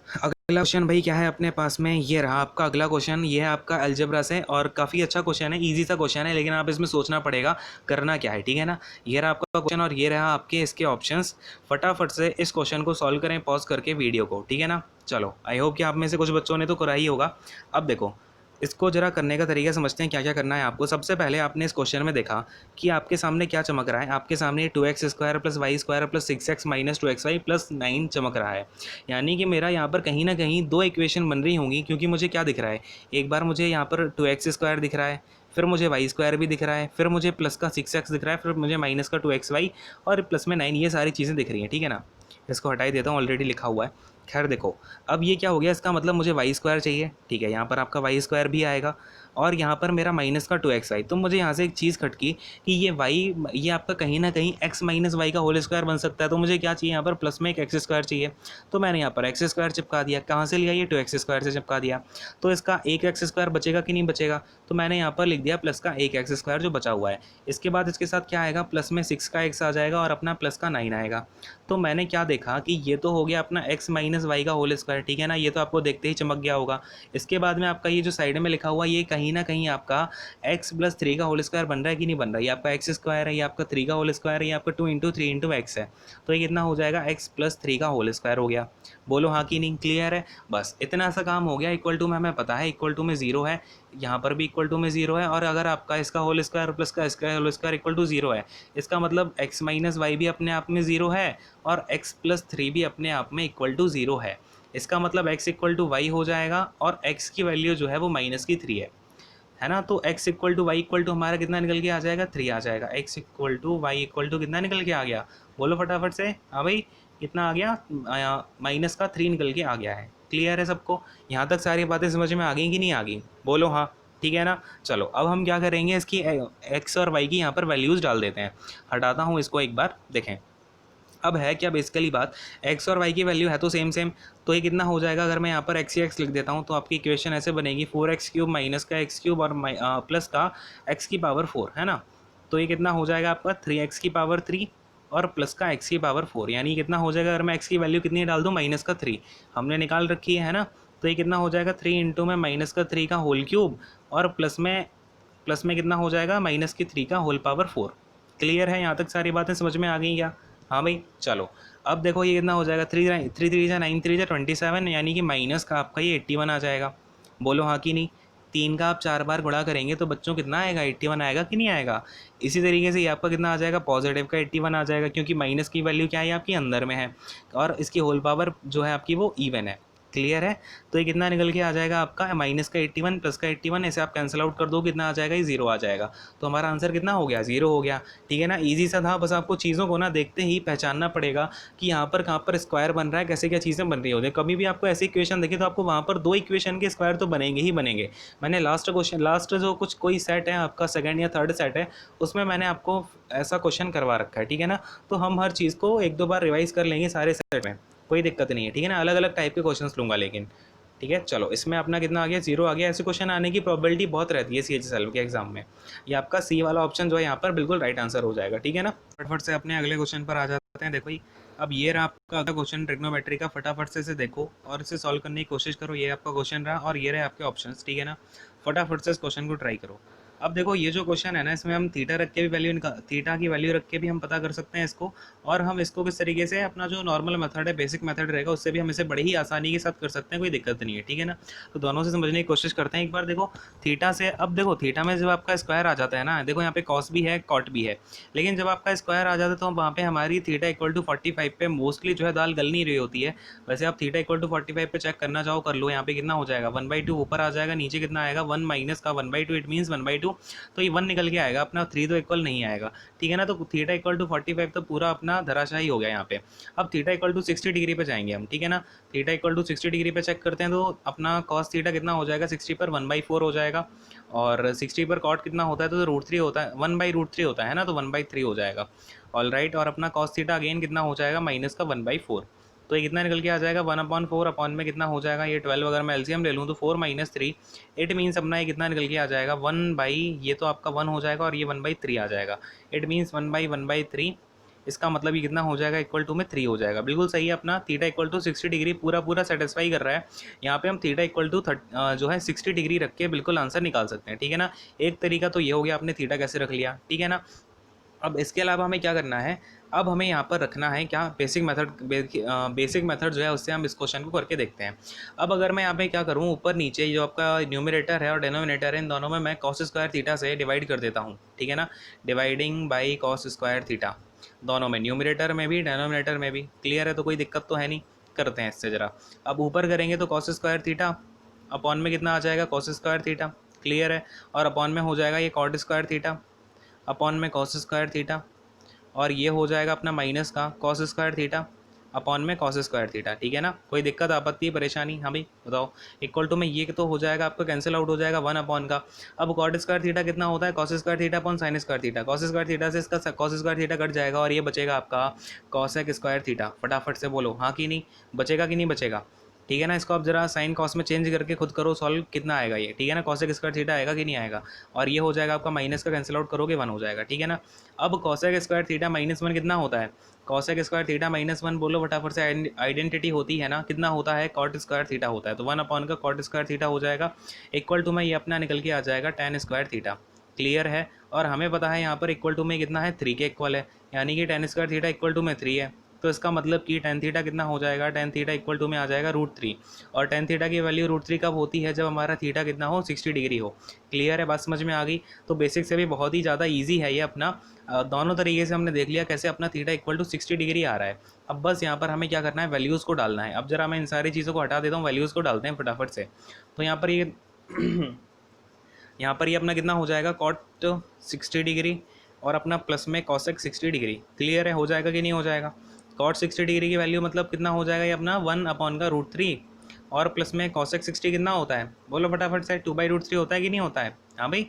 Speaker 1: अगला क्वेश्चन भाई क्या है अपने पास में, ये रहा आपका अगला क्वेश्चन, ये है आपका अलजेब्रा से, और काफ़ी अच्छा क्वेश्चन है, इजी सा क्वेश्चन है, लेकिन आप इसमें सोचना पड़ेगा करना क्या है, ठीक है ना। ये रहा आपका क्वेश्चन, और ये रहा आपके इसके ऑप्शंस। फटाफट से इस क्वेश्चन को सॉल्व करें, पॉज करके वीडियो को, ठीक है ना। चलो आई होप कि आप में से कुछ बच्चों ने तो करा ही होगा। अब देखो इसको जरा करने का तरीका समझते हैं, क्या क्या करना है आपको। सबसे पहले आपने इस क्वेश्चन में देखा कि आपके सामने क्या चमक रहा है, आपके सामने 2x square plus y square plus 6x minus 2xy plus 9 चमक रहा है। यानी कि मेरा यहाँ पर कहीं ना कहीं दो इक्वेशन बन रही होंगी, क्योंकि मुझे क्या दिख रहा है, एक बार मुझे यहाँ पर 2x स्क्वायर दिख रहा है, फिर मुझे वाई स्क्वायर भी दिख रहा है, फिर मुझे प्लस का 6x दिख रहा है, फिर मुझे माइनस का 2xy और प्लस में 9, ये सारी चीज़ें दिख रही हैं, ठीक है ना। इसको हटाई देता हूँ, ऑलरेडी लिखा हुआ है। खैर देखो, अब ये क्या हो गया, इसका मतलब मुझे वाई स्क्वायर चाहिए, ठीक है, यहाँ पर आपका वाई स्क्वायर भी आएगा, और यहाँ पर मेरा माइनस का 2xy। तो मुझे यहाँ से एक चीज़ खटकी कि ये y, ये आपका कहीं ना कहीं x माइनस वाई का होल स्क्वायर बन सकता है, तो मुझे क्या चाहिए, यहाँ पर प्लस में एक एक्स स्क्वायर चाहिए। तो मैंने यहाँ पर एक्स स्क्वायर चिपका दिया, कहाँ से लिया, ये 2x स्क्वायर से चिपका दिया। तो इसका एक एक्स स्क्वायर बचेगा कि नहीं बचेगा, तो मैंने यहाँ पर लिख दिया प्लस का एक एक्स स्क्वायर जो बचा हुआ है। इसके बाद इसके साथ क्या आएगा, प्लस में 6 का x आ जाएगा, और अपना प्लस का 9 आएगा। तो मैंने क्या देखा कि ये तो हो गया अपना x माइनस वाई का होल स्क्वायर, ठीक है ना, ये तो आपको देखते ही चमक गया होगा। इसके बाद में आपका ये जो साइड में लिखा हुआ, ये कहीं ना कहीं आपका x प्लस 3 का होल स्क्वायर बन रहा है कि नहीं बन रहा है, ये आपका एक्स स्क्वायर है, ये आपका 3 का होल स्क्वायर है, ये आपका 2 इंटू 3 इंटू एक्स है। तो ये कितना हो जाएगा, x प्लस 3 का होल स्क्वायर हो गया। बोलो हाँ कि नहीं, क्लियर है। बस इतना सा काम हो गया। इक्वल टू में हमें पता है, इक्वल टू में 0 है, यहाँ पर भी इक्वल टू में 0 है, और अगर आपका इसका होल स्क्वायर प्लस का इसका होल स्क्वायर इक्वल टू 0 है, इसका मतलब x माइनस वाई भी अपने आप में 0 है, और x प्लस 3 भी अपने आप में इक्वल टू 0 है। इसका मतलब x इक्वल टू वाई हो जाएगा, और x की वैल्यू जो है वो माइनस की 3 है ना। तो x equal to y equal to हमारा कितना निकल के आ जाएगा, 3 आ जाएगा। x equal to y equal to कितना निकल के आ गया, बोलो फटाफट से। हाँ भाई, कितना आ गया, माइनस का 3 निकल के आ गया है। क्लियर है सबको, यहाँ तक सारी बातें समझ में आ गई कि नहीं आ गई, बोलो हाँ, ठीक है ना। चलो अब हम क्या करेंगे, इसकी x और y की यहाँ पर वैल्यूज़ डाल देते हैं। हटाता हूँ इसको एक बार, देखें अब है क्या बेसिकली बात, x और y की वैल्यू है तो सेम सेम, तो ये कितना हो जाएगा, अगर मैं यहाँ पर x ही x लिख देता हूँ, तो आपकी इक्वेशन ऐसे बनेगी 4x क्यूब माइनस का x क्यूब और प्लस का x की पावर 4, है ना। तो ये कितना हो जाएगा आपका 3x की पावर 3 और प्लस का x की पावर 4, यानी कितना हो जाएगा, अगर मैं x की वैल्यू कितनी डाल दूँ, माइनस का 3 हमने निकाल रखी है ना। तो ये कितना हो जाएगा, 3 इंटू में माइनस का 3 का होल क्यूब, और प्लस में कितना हो जाएगा, माइनस की 3 का होल पावर 4। क्लियर है, यहाँ तक सारी बातें समझ में आ गई क्या। हाँ भाई चलो, अब देखो ये कितना हो जाएगा, 3 जा 9 3 जा 27, यानी कि माइनस का आपका ये 81 आ जाएगा। बोलो हाँ कि नहीं। 3 का आप 4 बार गुणा करेंगे तो बच्चों कितना आएगा, 81 आएगा कि नहीं आएगा। इसी तरीके से ये आपका कितना आ जाएगा, पॉजिटिव का 81 आ जाएगा, क्योंकि माइनस की वैल्यू क्या है आपकी अंदर में है, और इसकी होल पावर जो है आपकी वो इवन है। क्लियर है। तो ये कितना निकल के आ जाएगा आपका, माइनस का 81 प्लस का 81, ऐसे आप कैंसिल आउट कर दो, कितना आ जाएगा, ये 0 आ जाएगा। तो हमारा आंसर कितना हो गया, 0 हो गया। ठीक है ना, ईजी सा था, बस आपको चीज़ों को ना देखते ही पहचानना पड़ेगा कि यहाँ पर कहाँ पर स्क्वायर बन रहा है, कैसे क्या चीज़ें बन रही होती हैं। कभी भी आपको ऐसी इक्वेशन देखे तो आपको वहाँ पर दो इक्वेशन के स्क्वायर तो बनेंगे ही बनेंगे। मैंने लास्ट जो कुछ कोई सेट है आपका, सेकंड या थर्ड सेट है, उसमें मैंने आपको ऐसा क्वेश्चन करवा रखा है। ठीक है ना, तो हम हर चीज़ को एक दो बार रिवाइज कर लेंगे सारे सेट में, कोई दिक्कत नहीं है। ठीक है ना, अलग अलग टाइप के क्वेश्चंस लूँगा लेकिन। ठीक है। चलो इसमें अपना कितना आ गया, 0 आ गया। ऐसे क्वेश्चन आने की प्रोबेबिलिटी बहुत रहती है CHSL के एग्जाम में। ये आपका सी वाला ऑप्शन जो है यहाँ पर बिल्कुल राइट आंसर हो जाएगा, ठीक है ना। फटाफट से अपने अगले क्वेश्चन पर आ जाते हैं। देखो ही, अब ये रहा आपका अगला क्वेश्चन ट्रिग्नोमेट्री का। फटाफट से इसे देखो और इसे सॉल्व करने की कोशिश करो। ये आपका क्वेश्चन रहा और ये रहे आपके ऑप्शंस, ठीक है ना। फटाफट से इस क्वेश्चन को ट्राई करो। अब देखो ये जो क्वेश्चन है ना, इसमें हम थीटा रख के भी वैल्यू थीटा की वैल्यू रख के भी हम पता कर सकते हैं इसको, और हम इसको किस तरीके से अपना जो नॉर्मल मेथड है, बेसिक मेथड रहेगा, उससे भी हम इसे बड़ी ही आसानी के साथ कर सकते हैं, कोई दिक्कत नहीं है, ठीक है ना। तो दोनों से समझने की कोशिश करते हैं। एक बार देखो थीटा से, अब देखो थीटा में जब आपका स्क्वायर आ जाता है ना, देखो यहाँ पे कॉस भी है कॉट भी है, लेकिन जब आपका स्क्वायर आ जाता है तो वहाँ पे हमारी थीटा इक्वल टू 45 पे मोस्टली जो है दाल गल नहीं रही होती है। वैसे आप थीटा इक्वल टू 45 पे चेक करना चाहो कर लो। यहाँ पे कितना हो जाएगा 1/2 ऊपर आ जाएगा, नीचे कितना आएगा 1 माइनस का 1/2, इट मीन्स 1/2, तो ये 1 निकल के आएगा अपना, 3 तो इक्वल नहीं आएगा, ठीक है ना। तो थीटा इक्वल टू 45 तो पूरा अपना धराशाही हो गया यहाँ पे। अब थीटा इक्वल टू 60 डिग्री पे जाएंगे हम, ठीक है ना। थीटा इक्वल टू 60 डिग्री पे चेक करते हैं तो अपना कॉस थीटा कितना हो जाएगा 60 पर 1/4 हो जाएगा, और 60 पर कॉट कितना होता है तो √3 होता है, 1/√3 होता है ना, तो 1/3 हो जाएगा। ऑल राइट, और अपना कॉस थीटा अगेन कितना हो जाएगा माइनस का 1/4, तो ये कितना निकल के आ जाएगा 1/4 अपॉन में कितना हो जाएगा ये 12, अगर मैं एलसीएम ले लूँ तो 4 - 3, इट मीन्स अपना ये कितना निकल के आ जाएगा 1 ये तो आपका 1 हो जाएगा और ये 1/3 आ जाएगा, इट मीन्स 1/1/3। इसका मतलब ये कितना हो जाएगा इक्वल टू में 3 हो जाएगा। बिल्कुल सही है अपना, थीटा इक्वल टू 60 डिग्री पूरा सेटिस्फाई कर रहा है। यहाँ पे हम थीटा इक्वल टू जो है 60 डिग्री रख के बिल्कुल आंसर निकाल सकते हैं, ठीक है ना। एक तरीका तो ये हो गया, आपने थीटा कैसे रख लिया, ठीक है ना। अब इसके अलावा हमें क्या करना है, अब हमें यहाँ पर रखना है क्या, बेसिक मेथड जो है उससे हम इस क्वेश्चन को करके देखते हैं। अब अगर मैं यहाँ पे क्या करूँ, ऊपर नीचे जो आपका न्यूमरेटर है और डिनोमिनेटर है, इन दोनों में मैं कॉस स्क्वायर थीटा से डिवाइड कर देता हूँ, ठीक है ना। Dividing by cos square theta, दोनों में, न्यूमरेटर में भी डिनोमिनेटर में भी। क्लियर है, तो कोई दिक्कत तो है नहीं। करते हैं इससे ज़रा। अब ऊपर करेंगे तो कॉस स्क्वायर थीटा अपॉन में कितना आ जाएगा कॉस स्क्वायर थीटा, क्लियर है। और अपॉन में हो जाएगा ये कॉट स्क्वायर थीटा अपॉन में कॉस स्क्वायर थीटा, और ये हो जाएगा अपना माइनस का कॉस स्क्वायर थीटा अपॉन में कॉस स्क्वायर थीटा, ठीक है ना। कोई दिक्कत आपत्ति परेशानी, हाँ भाई बताओ। इक्वल टू में ये तो हो जाएगा आपका कैंसिल आउट हो जाएगा 1 अपॉन का। अब कॉट स्क्वायर थीटा कितना होता है cos square theta upon sine square theta, cos square theta से इसका कॉस स्क्वायर थीटा कट जाएगा और ये बचेगा आपका कॉसेक स्क्वायर थीटा। फटाफट से बोलो हाँ कि नहीं, बचेगा कि नहीं बचेगा, ठीक है ना। इसको आप जरा साइन कॉस में चेंज करके खुद करो सॉल्व, कितना आएगा ये, ठीक है ना। कॉसेक स्क्वायर थीटा आएगा कि नहीं आएगा, और ये हो जाएगा आपका माइनस का कैंसिल आउट करोगे 1 हो जाएगा, ठीक है ना। अब कॉसेक स्क्वायर थीटा -1 कितना होता है, कॉसेक स्क्वायर थीटा -1 बोलो फटाफट से, आइडेंटिटी होती है ना, कितना होता है कॉट स्क्वायर थीटा होता है, तो 1 अपॉन का कॉट स्क्वायर थीटा हो जाएगा इक्वल टू में ये अपना निकल के आ जाएगा tan स्क्वायर थीटा। क्लियर है, और हमें पता है यहाँ पर इक्वल टू में कितना है 3 के इक्वल है, यानी कि tan square theta equal to में 3 है। तो इसका मतलब कि tan थीटा कितना हो जाएगा, tan थीटा इक्वल टू में आ जाएगा √3, और tan थीटा की वैल्यू √3 कब होती है, जब हमारा थीटा कितना हो 60 डिग्री हो। क्लियर है, बात समझ में आ गई। तो बेसिक से भी बहुत ही ज़्यादा ईजी है ये अपना, दोनों तरीके से हमने देख लिया कैसे अपना थीटा इक्वल टू 60 डिग्री आ रहा है। अब बस यहाँ पर हमें क्या करना है, वैल्यूज़ को डालना है। अब जरा मैं इन सारी चीज़ों को हटा देता हूँ, वैल्यूज़ को डालते हैं फटाफट से। तो यहाँ पर ये यहाँ पर ये अपना कितना हो जाएगा कॉट 60 डिग्री और अपना प्लस में कॉसेक 60 डिग्री। क्लियर है, हो जाएगा कि नहीं हो जाएगा। कॉट 60 डिग्री की वैल्यू मतलब कितना हो जाएगा ये अपना 1 अपॉन का √3, और प्लस में कॉसेक 60 कितना होता है, बोलो फटाफट से, 2/√3 होता है कि नहीं होता है। हाँ भाई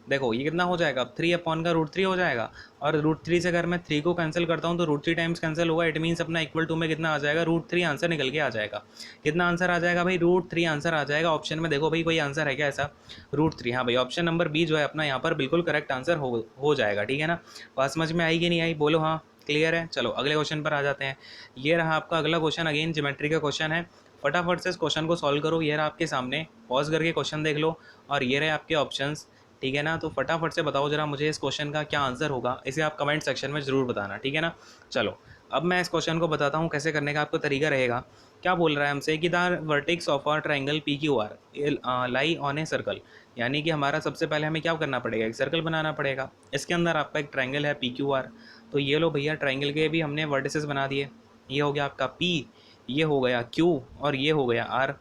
Speaker 1: देखो ये कितना हो जाएगा, 3 अपॉन का √3 हो जाएगा, और √3 से अगर मैं 3 को कैंसिल करता हूँ तो √3 टाइम्स कैंसिल होगा, इट मीन्स अपना इक्वल टू में कितना आ जाएगा √3 आंसर निकल के आ जाएगा। कितना आंसर आ जाएगा भाई, √3 आंसर आ जाएगा। ऑप्शन में देखो भाई कोई आंसर है क्या ऐसा, √3। हाँ भाई ऑप्शन नंबर बी जो है अपना यहाँ पर बिल्कुल करेक्ट आंसर हो जाएगा, ठीक है ना। बात समझ में आई कि नहीं आई, बोलो हाँ। क्लियर है, चलो अगले क्वेश्चन पर आ जाते हैं। ये रहा आपका अगला क्वेश्चन, अगेन ज्योमेट्री का क्वेश्चन है। फटाफट से इस क्वेश्चन को सॉल्व करो। ये रहा आपके सामने, पॉज करके क्वेश्चन देख लो, और ये रहे आपके ऑप्शंस, ठीक है ना। तो फटाफट से बताओ जरा मुझे इस क्वेश्चन का क्या आंसर होगा, इसे आप कमेंट सेक्शन में ज़रूर बताना, ठीक है ना। चलो अब मैं इस क्वेश्चन को बताता हूँ कैसे करने का आपको तरीका रहेगा। क्या बोल रहा है हमसे कि the vertex of a triangle PQR lie on a circle, यानी कि हमारा सबसे पहले हमें क्या करना पड़ेगा, एक सर्कल बनाना पड़ेगा। इसके अंदर आपका एक ट्राइंगल है PQR, तो ये लो भैया ट्राइंगल के भी हमने वर्टिसेस बना दिए। ये हो गया आपका P, ये हो गया Q, और ये हो गया R।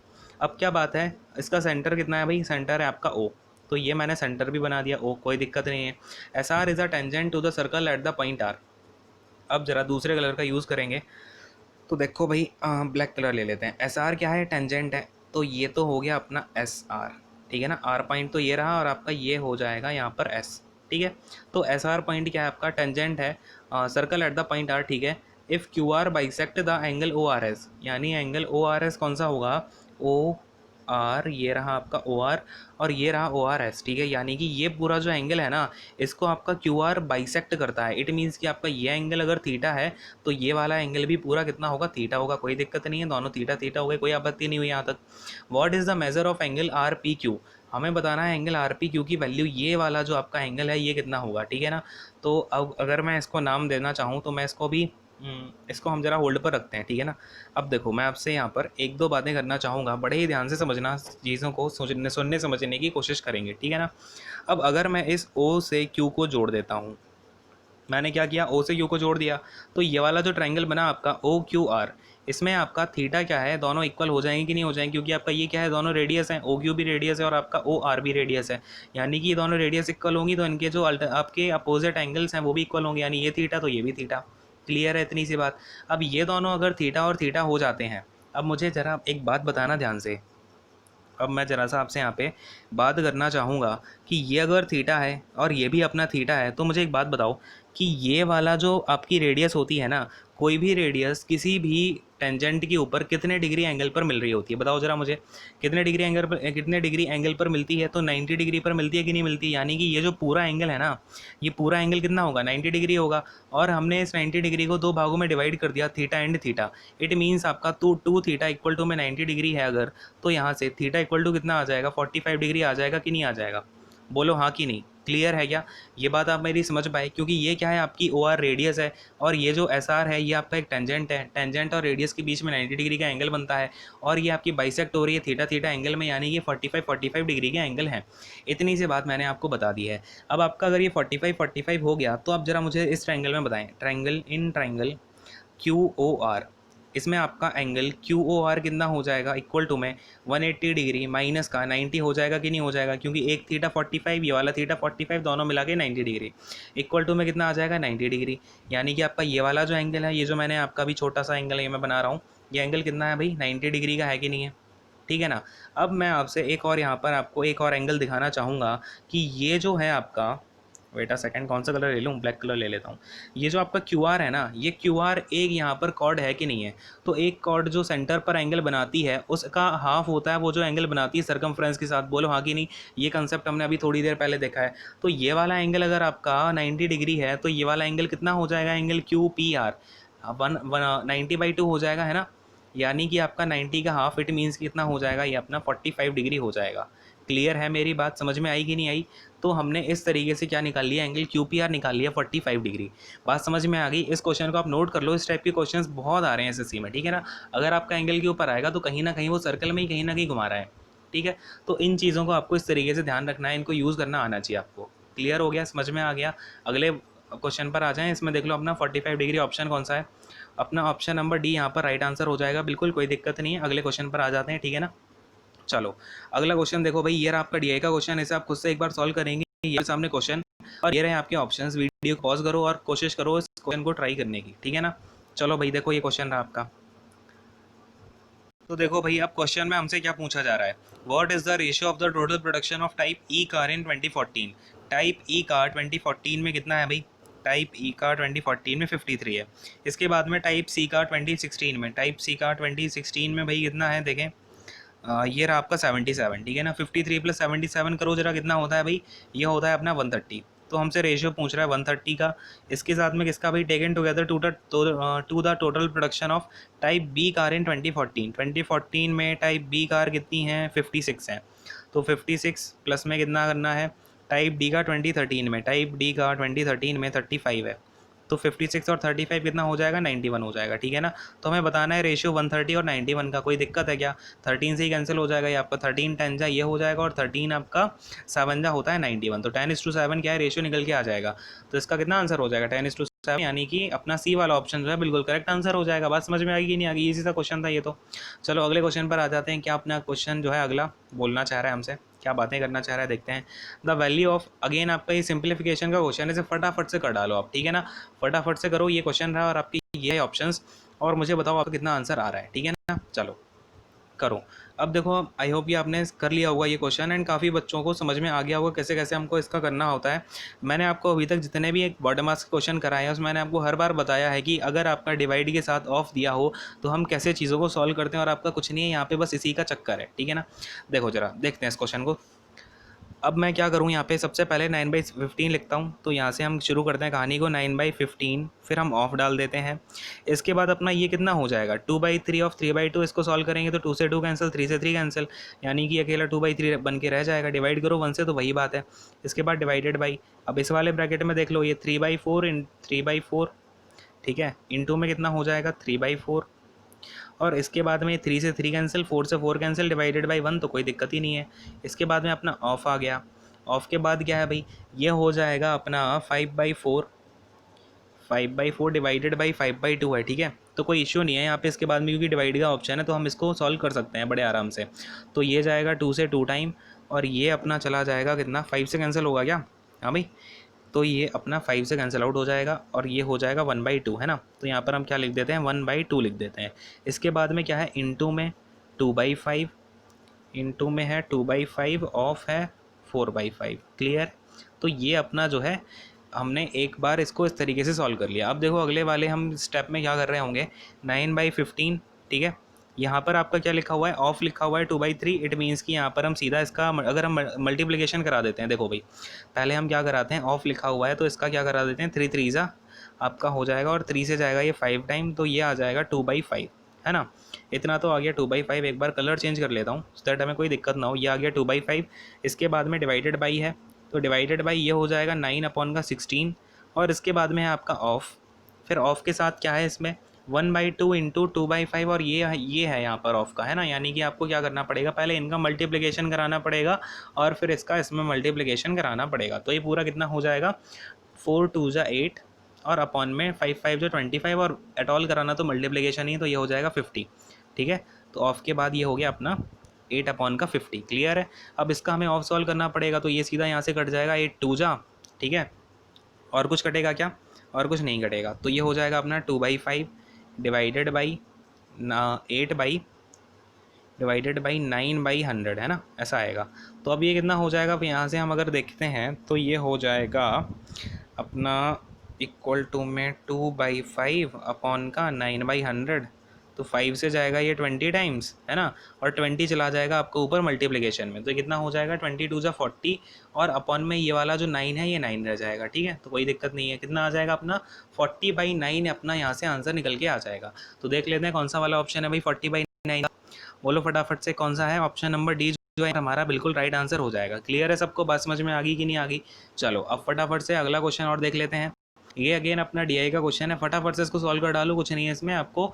Speaker 1: अब क्या बात है, इसका सेंटर कितना है भाई, सेंटर है आपका O, तो ये मैंने सेंटर भी बना दिया O, कोई दिक्कत नहीं है। SR is a tangent to the circle at the point R। अब जरा दूसरे कलर का यूज़ करेंगे, तो देखो भाई ब्लैक कलर ले लेते हैं। SR क्या है, टेंजेंट है, तो ये तो हो गया अपना SR, ठीक है ना। R पॉइंट तो ये रहा, और आपका ये हो जाएगा यहाँ पर S, ठीक है। तो SR पॉइंट क्या है आपका, टेंजेंट है circle at the point R, ठीक है। If QR bisect the angle ORS, यानी एंगल ORS कौन सा होगा, आर, ये रहा आपका ओ आर, और ये रहा ओ आर एस, ठीक है। यानी कि ये पूरा जो एंगल है ना, इसको आपका क्यू आर बाइसेक्ट करता है। इट मीन्स कि आपका ये एंगल अगर थीटा है तो ये वाला एंगल भी पूरा कितना होगा, थीटा होगा। कोई दिक्कत नहीं है, दोनों थीटा थीटा हो गए, कोई आपत्ति नहीं हुई यहाँ तक। What is the measure of angle R P Q, हमें बताना है एंगल आर पी क्यू की वैल्यू, ये वाला जो आपका एंगल है ये कितना होगा, ठीक है ना। तो अब अगर मैं इसको नाम देना चाहूँ तो मैं इसको भी इसको हम जरा होल्ड पर रखते हैं, ठीक है ना। अब देखो मैं आपसे यहाँ पर एक दो बातें करना चाहूँगा, बड़े ही ध्यान से समझना, चीज़ों को सोचने सुनने समझने की कोशिश करेंगे, ठीक है ना। अब अगर मैं इस ओ से क्यू को जोड़ देता हूँ, मैंने क्या किया, ओ से क्यू को जोड़ दिया, तो ये वाला जो ट्रायंगल बना आपका ओ क्यू आर, इसमें आपका थीटा क्या है, दोनों इक्वल हो जाएंगे कि नहीं हो जाएंगे, क्योंकि आपका ये क्या है, दोनों रेडियस हैं, ओ क्यू भी रेडियस है और आपका ओ आर भी रेडियस है। यानी कि ये दोनों रेडियस इक्वल होंगी तो इनके जो आपके अपोजिट एंगल्स हैं वो भी इक्वल होंगे, यानी ये थीटा तो ये भी थीटा। क्लियर है इतनी सी बात। अब ये दोनों अगर थीटा और थीटा हो जाते हैं, अब मुझे ज़रा एक बात बताना ध्यान से, अब मैं ज़रा सा आपसे यहाँ पे बात करना चाहूँगा कि ये अगर थीटा है और ये भी अपना थीटा है, तो मुझे एक बात बताओ कि ये वाला जो आपकी रेडियस होती है ना, कोई भी रेडियस किसी भी टेंजेंट के ऊपर कितने डिग्री एंगल पर मिल रही होती है, बताओ ज़रा मुझे। कितने डिग्री एंगल पर मिलती है, तो 90 डिग्री पर मिलती है कि नहीं मिलती। यानी कि ये जो पूरा एंगल है ना, ये पूरा एंगल कितना होगा, 90 डिग्री होगा। और हमने इस 90 डिग्री को दो भागों में डिवाइड कर दिया, theta and theta. It means आपका टू थीटा इक्वल टू में 90 डिग्री है अगर, तो यहाँ से थीटा इक्वल टू कितना आ जाएगा, 45 डिग्री आ जाएगा कि नहीं आ जाएगा, बोलो हाँ कि नहीं। क्लियर है क्या, ये बात आप मेरी समझ पाए, क्योंकि ये क्या है, आपकी ओ आर रेडियस है और ये जो एस आर है ये आपका एक टेंजेंट है, टेंजेंट और रेडियस के बीच में 90 डिग्री का एंगल बनता है, और ये आपकी बाइसेक्ट हो रही है थीटा थीटा एंगल में, यानी ये 45 डिग्री के एंगल हैं। इतनी सी बात मैंने आपको बता दी है। अब आपका अगर ये 45 हो गया, तो आप जरा मुझे इस ट्रायंगल में बताएं, ट्रायंगल क्यू ओ आर, इसमें आपका एंगल क्यू ओ आर कितना हो जाएगा, इक्वल टू में 180 डिग्री माइनस का 90 हो जाएगा कि नहीं हो जाएगा, क्योंकि एक थीटा 45, ये वाला थीटा 45, दोनों मिला के 90 डिग्री, इक्वल टू में कितना आ जाएगा, 90 डिग्री। यानी कि आपका ये वाला जो एंगल है, ये जो मैंने आपका भी छोटा सा एंगल ये मैं बना रहा हूँ, ये एंगल कितना है भाई, 90 डिग्री का है कि नहीं है, ठीक है ना। अब मैं आपसे एक और यहाँ पर आपको एक और एंगल दिखाना चाहूँगा कि ये जो है आपका, वेट अ सेकंड, कौन सा कलर ले लूँ, ब्लैक कलर ले लेता हूँ। ये जो आपका क्यू आर है ना, ये क्यू आर एक यहाँ पर कॉर्ड है कि नहीं है, तो एक कॉर्ड जो सेंटर पर एंगल बनाती है उसका हाफ होता है वो जो एंगल बनाती है सर्कमफ्रेंस के साथ, बोलो हाँ कि नहीं। ये कंसेप्ट हमने अभी थोड़ी देर पहले देखा है। तो ये वाला एंगल अगर आपका 90 डिग्री है, तो ये वाला एंगल कितना हो जाएगा, एंगल क्यू पी आर 90/2 हो जाएगा, है ना। यानी कि आपका 90 का हाफ, इट मीन्स कितना हो जाएगा, ये अपना 45 डिग्री हो जाएगा। क्लियर है, मेरी बात समझ में आई कि नहीं आई। तो हमने इस तरीके से क्या निकाल लिया, एंगल क्यू पी आर निकाल लिया 45 डिग्री। बात समझ में आ गई। इस क्वेश्चन को आप नोट कर लो, इस टाइप के क्वेश्चंस बहुत आ रहे हैं एसएससी में, ठीक है ना। अगर आपका एंगल के ऊपर आएगा तो कहीं ना कहीं वो सर्कल में ही कहीं ना कहीं घुमा रहा है, ठीक है। तो इन चीज़ों को आपको इस तरीके से ध्यान रखना है, इनको यूज़ करना आना चाहिए आपको। क्लियर हो गया, समझ में आ गया। अगले क्वेश्चन पर आ जाएं। इसमें देख लो अपना 45 डिग्री ऑप्शन कौन सा है, अपना ऑप्शन नंबर डी यहाँ पर राइट आंसर हो जाएगा, बिल्कुल कोई दिक्कत नहीं है। अगले क्वेश्चन पर आ जाते हैं, ठीक है ना। चलो अगला क्वेश्चन देखो भाई, ये रहा आपका डीआई का क्वेश्चन, इसे आप खुद से एक बार सॉल्व करेंगे, ये सामने क्वेश्चन और ये रहे आपके ऑप्शंस। वीडियो को पॉज करो और कोशिश करो इस क्वेश्चन को ट्राई करने की, ठीक है ना। चलो भाई देखो ये क्वेश्चन रहा आपका। तो देखो भाई अब क्वेश्चन में हमसे क्या पूछा जा रहा है, what is the ratio of the total production of type E car in 2014। Type E car 2014 में कितना है भाई, टाइप ई कार 2014 में 53 है। इसके बाद में टाइप सी कार 2016 में, टाइप सी कार 2016 में भाई कितना है देखें, ये रहा आपका 77, ठीक है ना। 53 + 77 करो जरा, कितना होता है भाई, ये होता है अपना 130। तो हमसे रेशियो पूछ रहा है 130 का, इसके साथ में किसका भाई, taken together to the total production of type B car in 2014। 2014 में टाइप बी कार कितनी है, 56 है। तो 56 प्लस में कितना करना है, टाइप डी का 2013 में, टाइप डी का 2013 में 35 है। तो 56 और 35 कितना हो जाएगा, 91 हो जाएगा, ठीक है ना। तो हमें बताना है रेशियो 130 और 91 का, कोई दिक्कत है क्या। 13 से ही कैंसिल हो जाएगा, ये आपका 13 10 जा ये हो जाएगा, और 13 आपका 7 जा होता है 91। तो 10:7 क्या है, रेशियो निकल के आ जाएगा। तो इसका कितना आंसर हो जाएगा, 10:7, यानी कि अपना सी वाला ऑप्शन जो है बिल्कुल करेक्ट आंसर हो जाएगा। बात समझ में आएगी कि नहीं आएगी, इजी सा क्वेश्चन था ये तो। चलो अगले क्वेश्चन पर आ जाते हैं। क्या अपना क्वेश्चन जो है अगला बोलना चाह रहा है हमसे, क्या बातें करना चाह रहा है, देखते हैं। द वैल्यू ऑफ, अगेन आपका ये सिंप्लीफिकेशन का क्वेश्चन है, इसे फटाफट से कर डालो आप, ठीक है ना। फटाफट से करो, ये क्वेश्चन रहा और आपकी ये ऑप्शंस, और मुझे बताओ आपका कितना आंसर आ रहा है, ठीक है ना। चलो करो। अब देखो, आई होप ये आपने कर लिया होगा ये क्वेश्चन, एंड काफ़ी बच्चों को समझ में आ गया होगा कैसे कैसे हमको इसका करना होता है। मैंने आपको अभी तक जितने भी एक बॉडी मास क्वेश्चन कराए हैं उसमें मैंने आपको हर बार बताया है कि अगर आपका डिवाइड के साथ ऑफ दिया हो तो हम कैसे चीज़ों को सॉल्व करते हैं, और आपका कुछ नहीं है यहाँ पे, बस इसी का चक्कर है, ठीक है ना। देखो जरा देखते हैं इस क्वेश्चन को। अब मैं क्या करूँ, यहाँ पे सबसे पहले 9/15 लिखता हूँ। तो यहाँ से हम शुरू करते हैं कहानी को, 9/15, फिर हम ऑफ डाल देते हैं। इसके बाद अपना ये कितना हो जाएगा, 2/3 ऑफ 3/2। इसको सॉल्व करेंगे तो 2 से 2 कैंसिल, 3 से 3 कैंसिल, यानी कि अकेला 2/3 बन के रह जाएगा। डिवाइड करो 1 से तो वही बात है। इसके बाद डिवाइडेड बाई, अब इस वाले ब्रैकेट में देख लो, ये 3/4 इन 3/4, ठीक है, इंटू में कितना हो जाएगा 3/4, और इसके बाद में 3 से 3 कैंसिल, 4 से 4 कैंसिल, डिवाइडेड बाई 1, तो कोई दिक्कत ही नहीं है। इसके बाद में अपना ऑफ आ गया। ऑफ के बाद क्या है भाई, ये हो जाएगा अपना 5/4, 5/4 डिवाइडेड बाई 5/2 है, ठीक है। तो कोई इश्यू नहीं है यहाँ पे इसके बाद में, क्योंकि डिवाइड का ऑप्शन है तो हम इसको सॉल्व कर सकते हैं बड़े आराम से। तो ये जाएगा 2 से 2 टाइम, और ये अपना चला जाएगा कितना, 5 से कैंसिल होगा क्या, हाँ भाई, तो ये अपना 5 से कैंसिल आउट हो जाएगा, और ये हो जाएगा 1/2, है ना। तो यहाँ पर हम क्या लिख देते हैं, 1/2 लिख देते हैं। इसके बाद में क्या है, इंटू में 2/5, इंटू में है 2/5, ऑफ है 4/5, क्लियर। तो ये अपना जो है हमने एक बार इसको इस तरीके से सॉल्व कर लिया। अब देखो अगले वाले हम स्टेप में क्या कर रहे होंगे, 9/15, ठीक है। यहाँ पर आपका क्या लिखा हुआ है, ऑफ लिखा हुआ है 2/3। इट मीन्स कि यहाँ पर हम सीधा इसका अगर हम मल्टीप्लिकेशन करा देते हैं, देखो भाई पहले हम क्या कराते हैं, ऑफ लिखा हुआ है तो इसका क्या करा देते हैं, 3 3 आपका हो जाएगा, और 3 से जाएगा ये 5 टाइम, तो ये आ जाएगा 2/5, है ना। इतना तो आ गया 2/5। एक बार कलर चेंज कर लेता हूँ सो दैट हमें कोई दिक्कत ना हो। ये आ गया 2/5। इसके बाद में डिवाइडेड बाई है, तो डिवाइडेड बाई ये हो जाएगा 9/16, और इसके बाद में है आपका ऑफ। फिर ऑफ के साथ क्या है इसमें, 1/2 इंटू 2/5, और ये है यहाँ पर ऑफ का, है ना। यानी कि आपको क्या करना पड़ेगा, पहले इनका मल्टीप्लिकेशन कराना पड़ेगा और फिर इसका इसमें मल्टीप्लिकेशन कराना पड़ेगा। तो ये पूरा कितना हो जाएगा, 4 2 जा 8, और अपॉन में 5 5 जो 25, और एट ऑल कराना तो मल्टीप्लिकेशन ही, तो ये हो जाएगा 50, ठीक है। तो ऑफ के बाद ये हो गया अपना 8/50, क्लियर है। अब इसका हमें ऑफ सॉल्व करना पड़ेगा, तो ये सीधा यहाँ से कट जाएगा, 8 2 जा, ठीक है। और कुछ कटेगा क्या, और कुछ नहीं कटेगा। तो ये हो जाएगा अपना 2/5 डिवाइडेड बाई 8 डिवाइडेड बाई 9/100, है ना, ऐसा आएगा। तो अब ये कितना हो जाएगा, अब यहाँ से हम अगर देखते हैं तो ये हो जाएगा अपना इक्वल टू में 2/5 अपॉन का 9/100, तो 5 से जाएगा ये 20 टाइम्स, है ना, और 20 चला जाएगा आपको ऊपर मल्टीप्लिकेशन में, तो कितना हो जाएगा 20 2 जा 40, और अपॉन में ये वाला जो 9 है ये 9 रह जाएगा, ठीक है। तो कोई दिक्कत नहीं है, कितना आ जाएगा अपना 40/9 अपना यहाँ से आंसर निकल के आ जाएगा। तो देख लेते हैं कौन सा वाला ऑप्शन है भाई 40/9, बोलो फटाफट से कौन सा है, ऑप्शन नंबर डी जो है हमारा बिल्कुल राइट आंसर हो जाएगा। क्लियर है सबको, बात समझ में आ गई कि नहीं आ गई। चलो अब फटाफट से अगला क्वेश्चन और देख लेते हैं। ये अगेन अपना डीआई का क्वेश्चन है, फटाफट से इसको सॉल्व कर डालो, कुछ नहीं है इसमें, आपको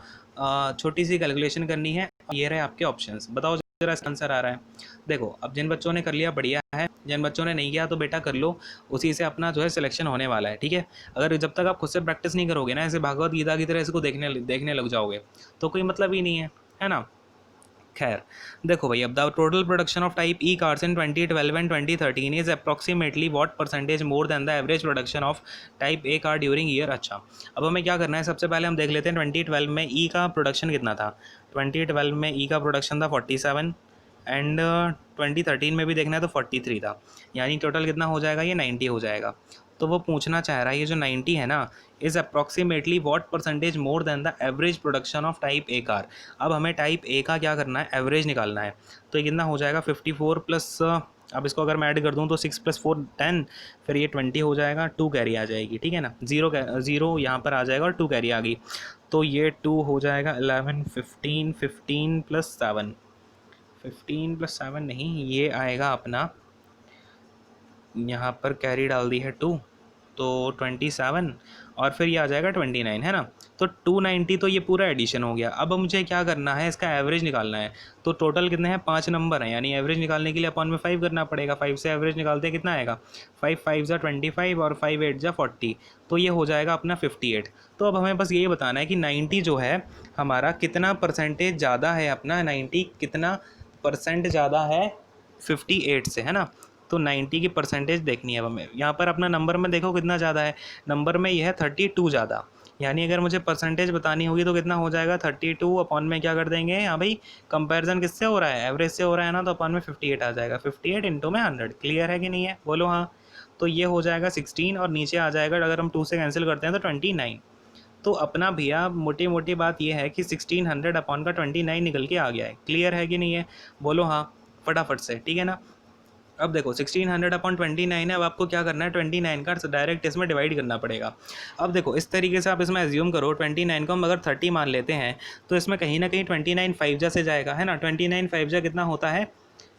Speaker 1: छोटी सी कैलकुलेशन करनी है। ये रहे आपके ऑप्शंस, बताओ जरा इसका आंसर आ रहा है। देखो अब जिन बच्चों ने कर लिया बढ़िया है, जिन बच्चों ने नहीं किया तो बेटा कर लो, उसी से अपना जो है सिलेक्शन होने वाला है, ठीक है। अगर जब तक आप खुद से प्रैक्टिस नहीं करोगे ना, ऐसे भागवत गीता की तरह इसको देखने लग जाओगे तो कोई मतलब ही नहीं है ना। खैर देखो भाई, अब the total production of type E cars in 2012 and 2013 is approximately what percentage more than the average production of type A car during year. अच्छा, अब हमें क्या करना है, सबसे पहले हम देख लेते हैं 2012 में ई का प्रोडक्शन कितना था। 2012 में ई का प्रोडक्शन था 47, एंड 2013 में भी देखना है तो 43 था, यानी टोटल कितना हो जाएगा, ये 90 हो जाएगा। तो वो पूछना चाह रहा है ये जो 90 है ना, is approximately what percentage more than the average production of type A car. अब हमें टाइप ए का क्या करना है, एवरेज निकालना है। तो ये कितना हो जाएगा 54 प्लस, अब इसको अगर मैं ऐड कर दूँ तो 6 + 4 10, फिर ये 20 हो जाएगा, 2 कैरी आ जाएगी, ठीक है ना, जीरो यहाँ पर आ जाएगा और 2 कैरी आ गई, तो ये 2 हो जाएगा 11 15 15 + 7, 15 + 7 नहीं, ये आएगा अपना, यहाँ पर कैरी डाल दी है 2, तो 27, और फिर ये आ जाएगा 29, है ना। तो 290 तो ये पूरा एडिशन हो गया। अब मुझे क्या करना है, इसका एवरेज निकालना है। तो टोटल कितने हैं, 5 नंबर हैं, यानी एवरेज निकालने के लिए अपॉन में 5 करना पड़ेगा। 5 से एवरेज निकालते हैं, कितना आएगा, 5 5 जा 25 और 5 8 जा 40, तो ये हो जाएगा अपना 58। तो अब हमें बस यही बताना है कि 90 जो है हमारा कितना परसेंटेज ज़्यादा है, अपना 90 कितना परसेंट ज़्यादा है 58 से, है ना। तो 90 की परसेंटेज देखनी है अब हमें। यहाँ पर अपना नंबर में देखो कितना ज़्यादा है, नंबर में यह है 32 ज़्यादा, यानी अगर मुझे परसेंटेज बतानी होगी तो कितना हो जाएगा, 32 अपॉन में क्या कर देंगे, हाँ भाई कंपैरिजन किससे हो रहा है, एवरेज से हो रहा है ना, तो अपॉन में 58 आ जाएगा, 58 इंटू में 100। क्लियर है कि नहीं है, बोलो हाँ। तो ये हो जाएगा 16 और नीचे आ जाएगा, अगर हम 2 से कैंसिल करते हैं तो 29। तो अपना भैया मोटी मोटी बात ये है कि 1600 अपॉन का 29 निकल के आ गया है। क्लियर है कि नहीं है, बोलो हाँ फटाफट से, ठीक है ना। अब देखो 1600 अपॉन 29 है, अब आपको क्या करना है, 29 का डायरेक्ट इसमें डिवाइड करना पड़ेगा। अब देखो इस तरीके से आप इसमें एज्यूम करो, 29 को हम अगर 30 मान लेते हैं तो इसमें कहीं ना कहीं 29 5 जा से जाएगा, है ना। 29 5 जा कितना होता है,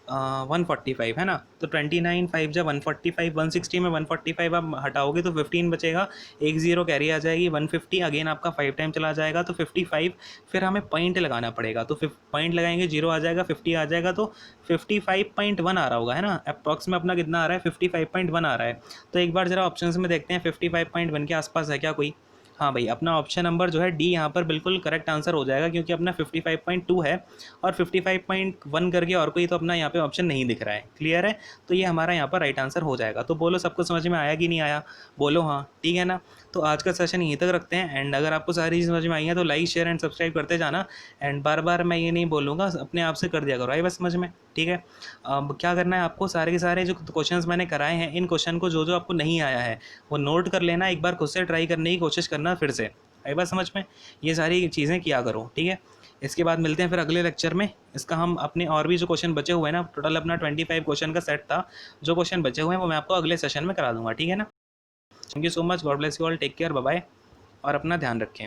Speaker 1: 145, है ना। तो 29 5 जा 145, 160 में 145 आप हटाओगे तो 15 बचेगा, एक जीरो कैरी आ जाएगी, 150 अगेन आपका 5 टाइम चला जाएगा तो 55। फिर हमें पॉइंट लगाना पड़ेगा, तो पॉइंट लगाएंगे, जीरो आ जाएगा, 50 आ जाएगा, तो 55.1 आ रहा होगा, है ना। अप्रॉक्स में अपना कितना आ रहा है, 55.1 आ रहा है। तो एक बार जरा ऑप्शन में देखते हैं 55.1 के आसपास है क्या कोई। हाँ भाई, अपना ऑप्शन नंबर जो है डी यहाँ पर बिल्कुल करेक्ट आंसर हो जाएगा, क्योंकि अपना 55.2 है और 55.1 करके और कोई तो अपना यहाँ पे ऑप्शन नहीं दिख रहा है। क्लियर है, तो ये हमारा यहाँ पर राइट आंसर हो जाएगा। तो बोलो सबको समझ में आया कि नहीं आया, बोलो हाँ, ठीक है ना। तो आज का सेशन यहीं तक रखते हैं, एंड अगर आपको सारी चीज़ समझ में आई है तो लाइक शेयर एंड सब्सक्राइब करते जाना। एंड बार बार मैं ये नहीं बोलूँगा, अपने आप से कर दिया करो, आई बस समझ में, ठीक है। अब क्या करना है आपको, सारे के सारे जो क्वेश्चंस मैंने कराए हैं, इन क्वेश्चन को जो जो आपको नहीं आया है वो नोट कर लेना, एक बार खुद से ट्राई करने की कोशिश करना फिर से, आई बात समझ में। ये सारी चीज़ें किया करो, ठीक है। इसके बाद मिलते हैं फिर अगले लेक्चर में। इसका हम अपने और भी जो क्वेश्चन बचे हुए हैं ना, टोटल अपना 25 क्वेश्चन का सेट था, जो क्वेश्चन बचे हुए हैं वो मैं आपको अगले सेशन में करा दूंगा, ठीक है ना। Thank you so much, God bless you all, take care, bye bye, और अपना ध्यान रखें।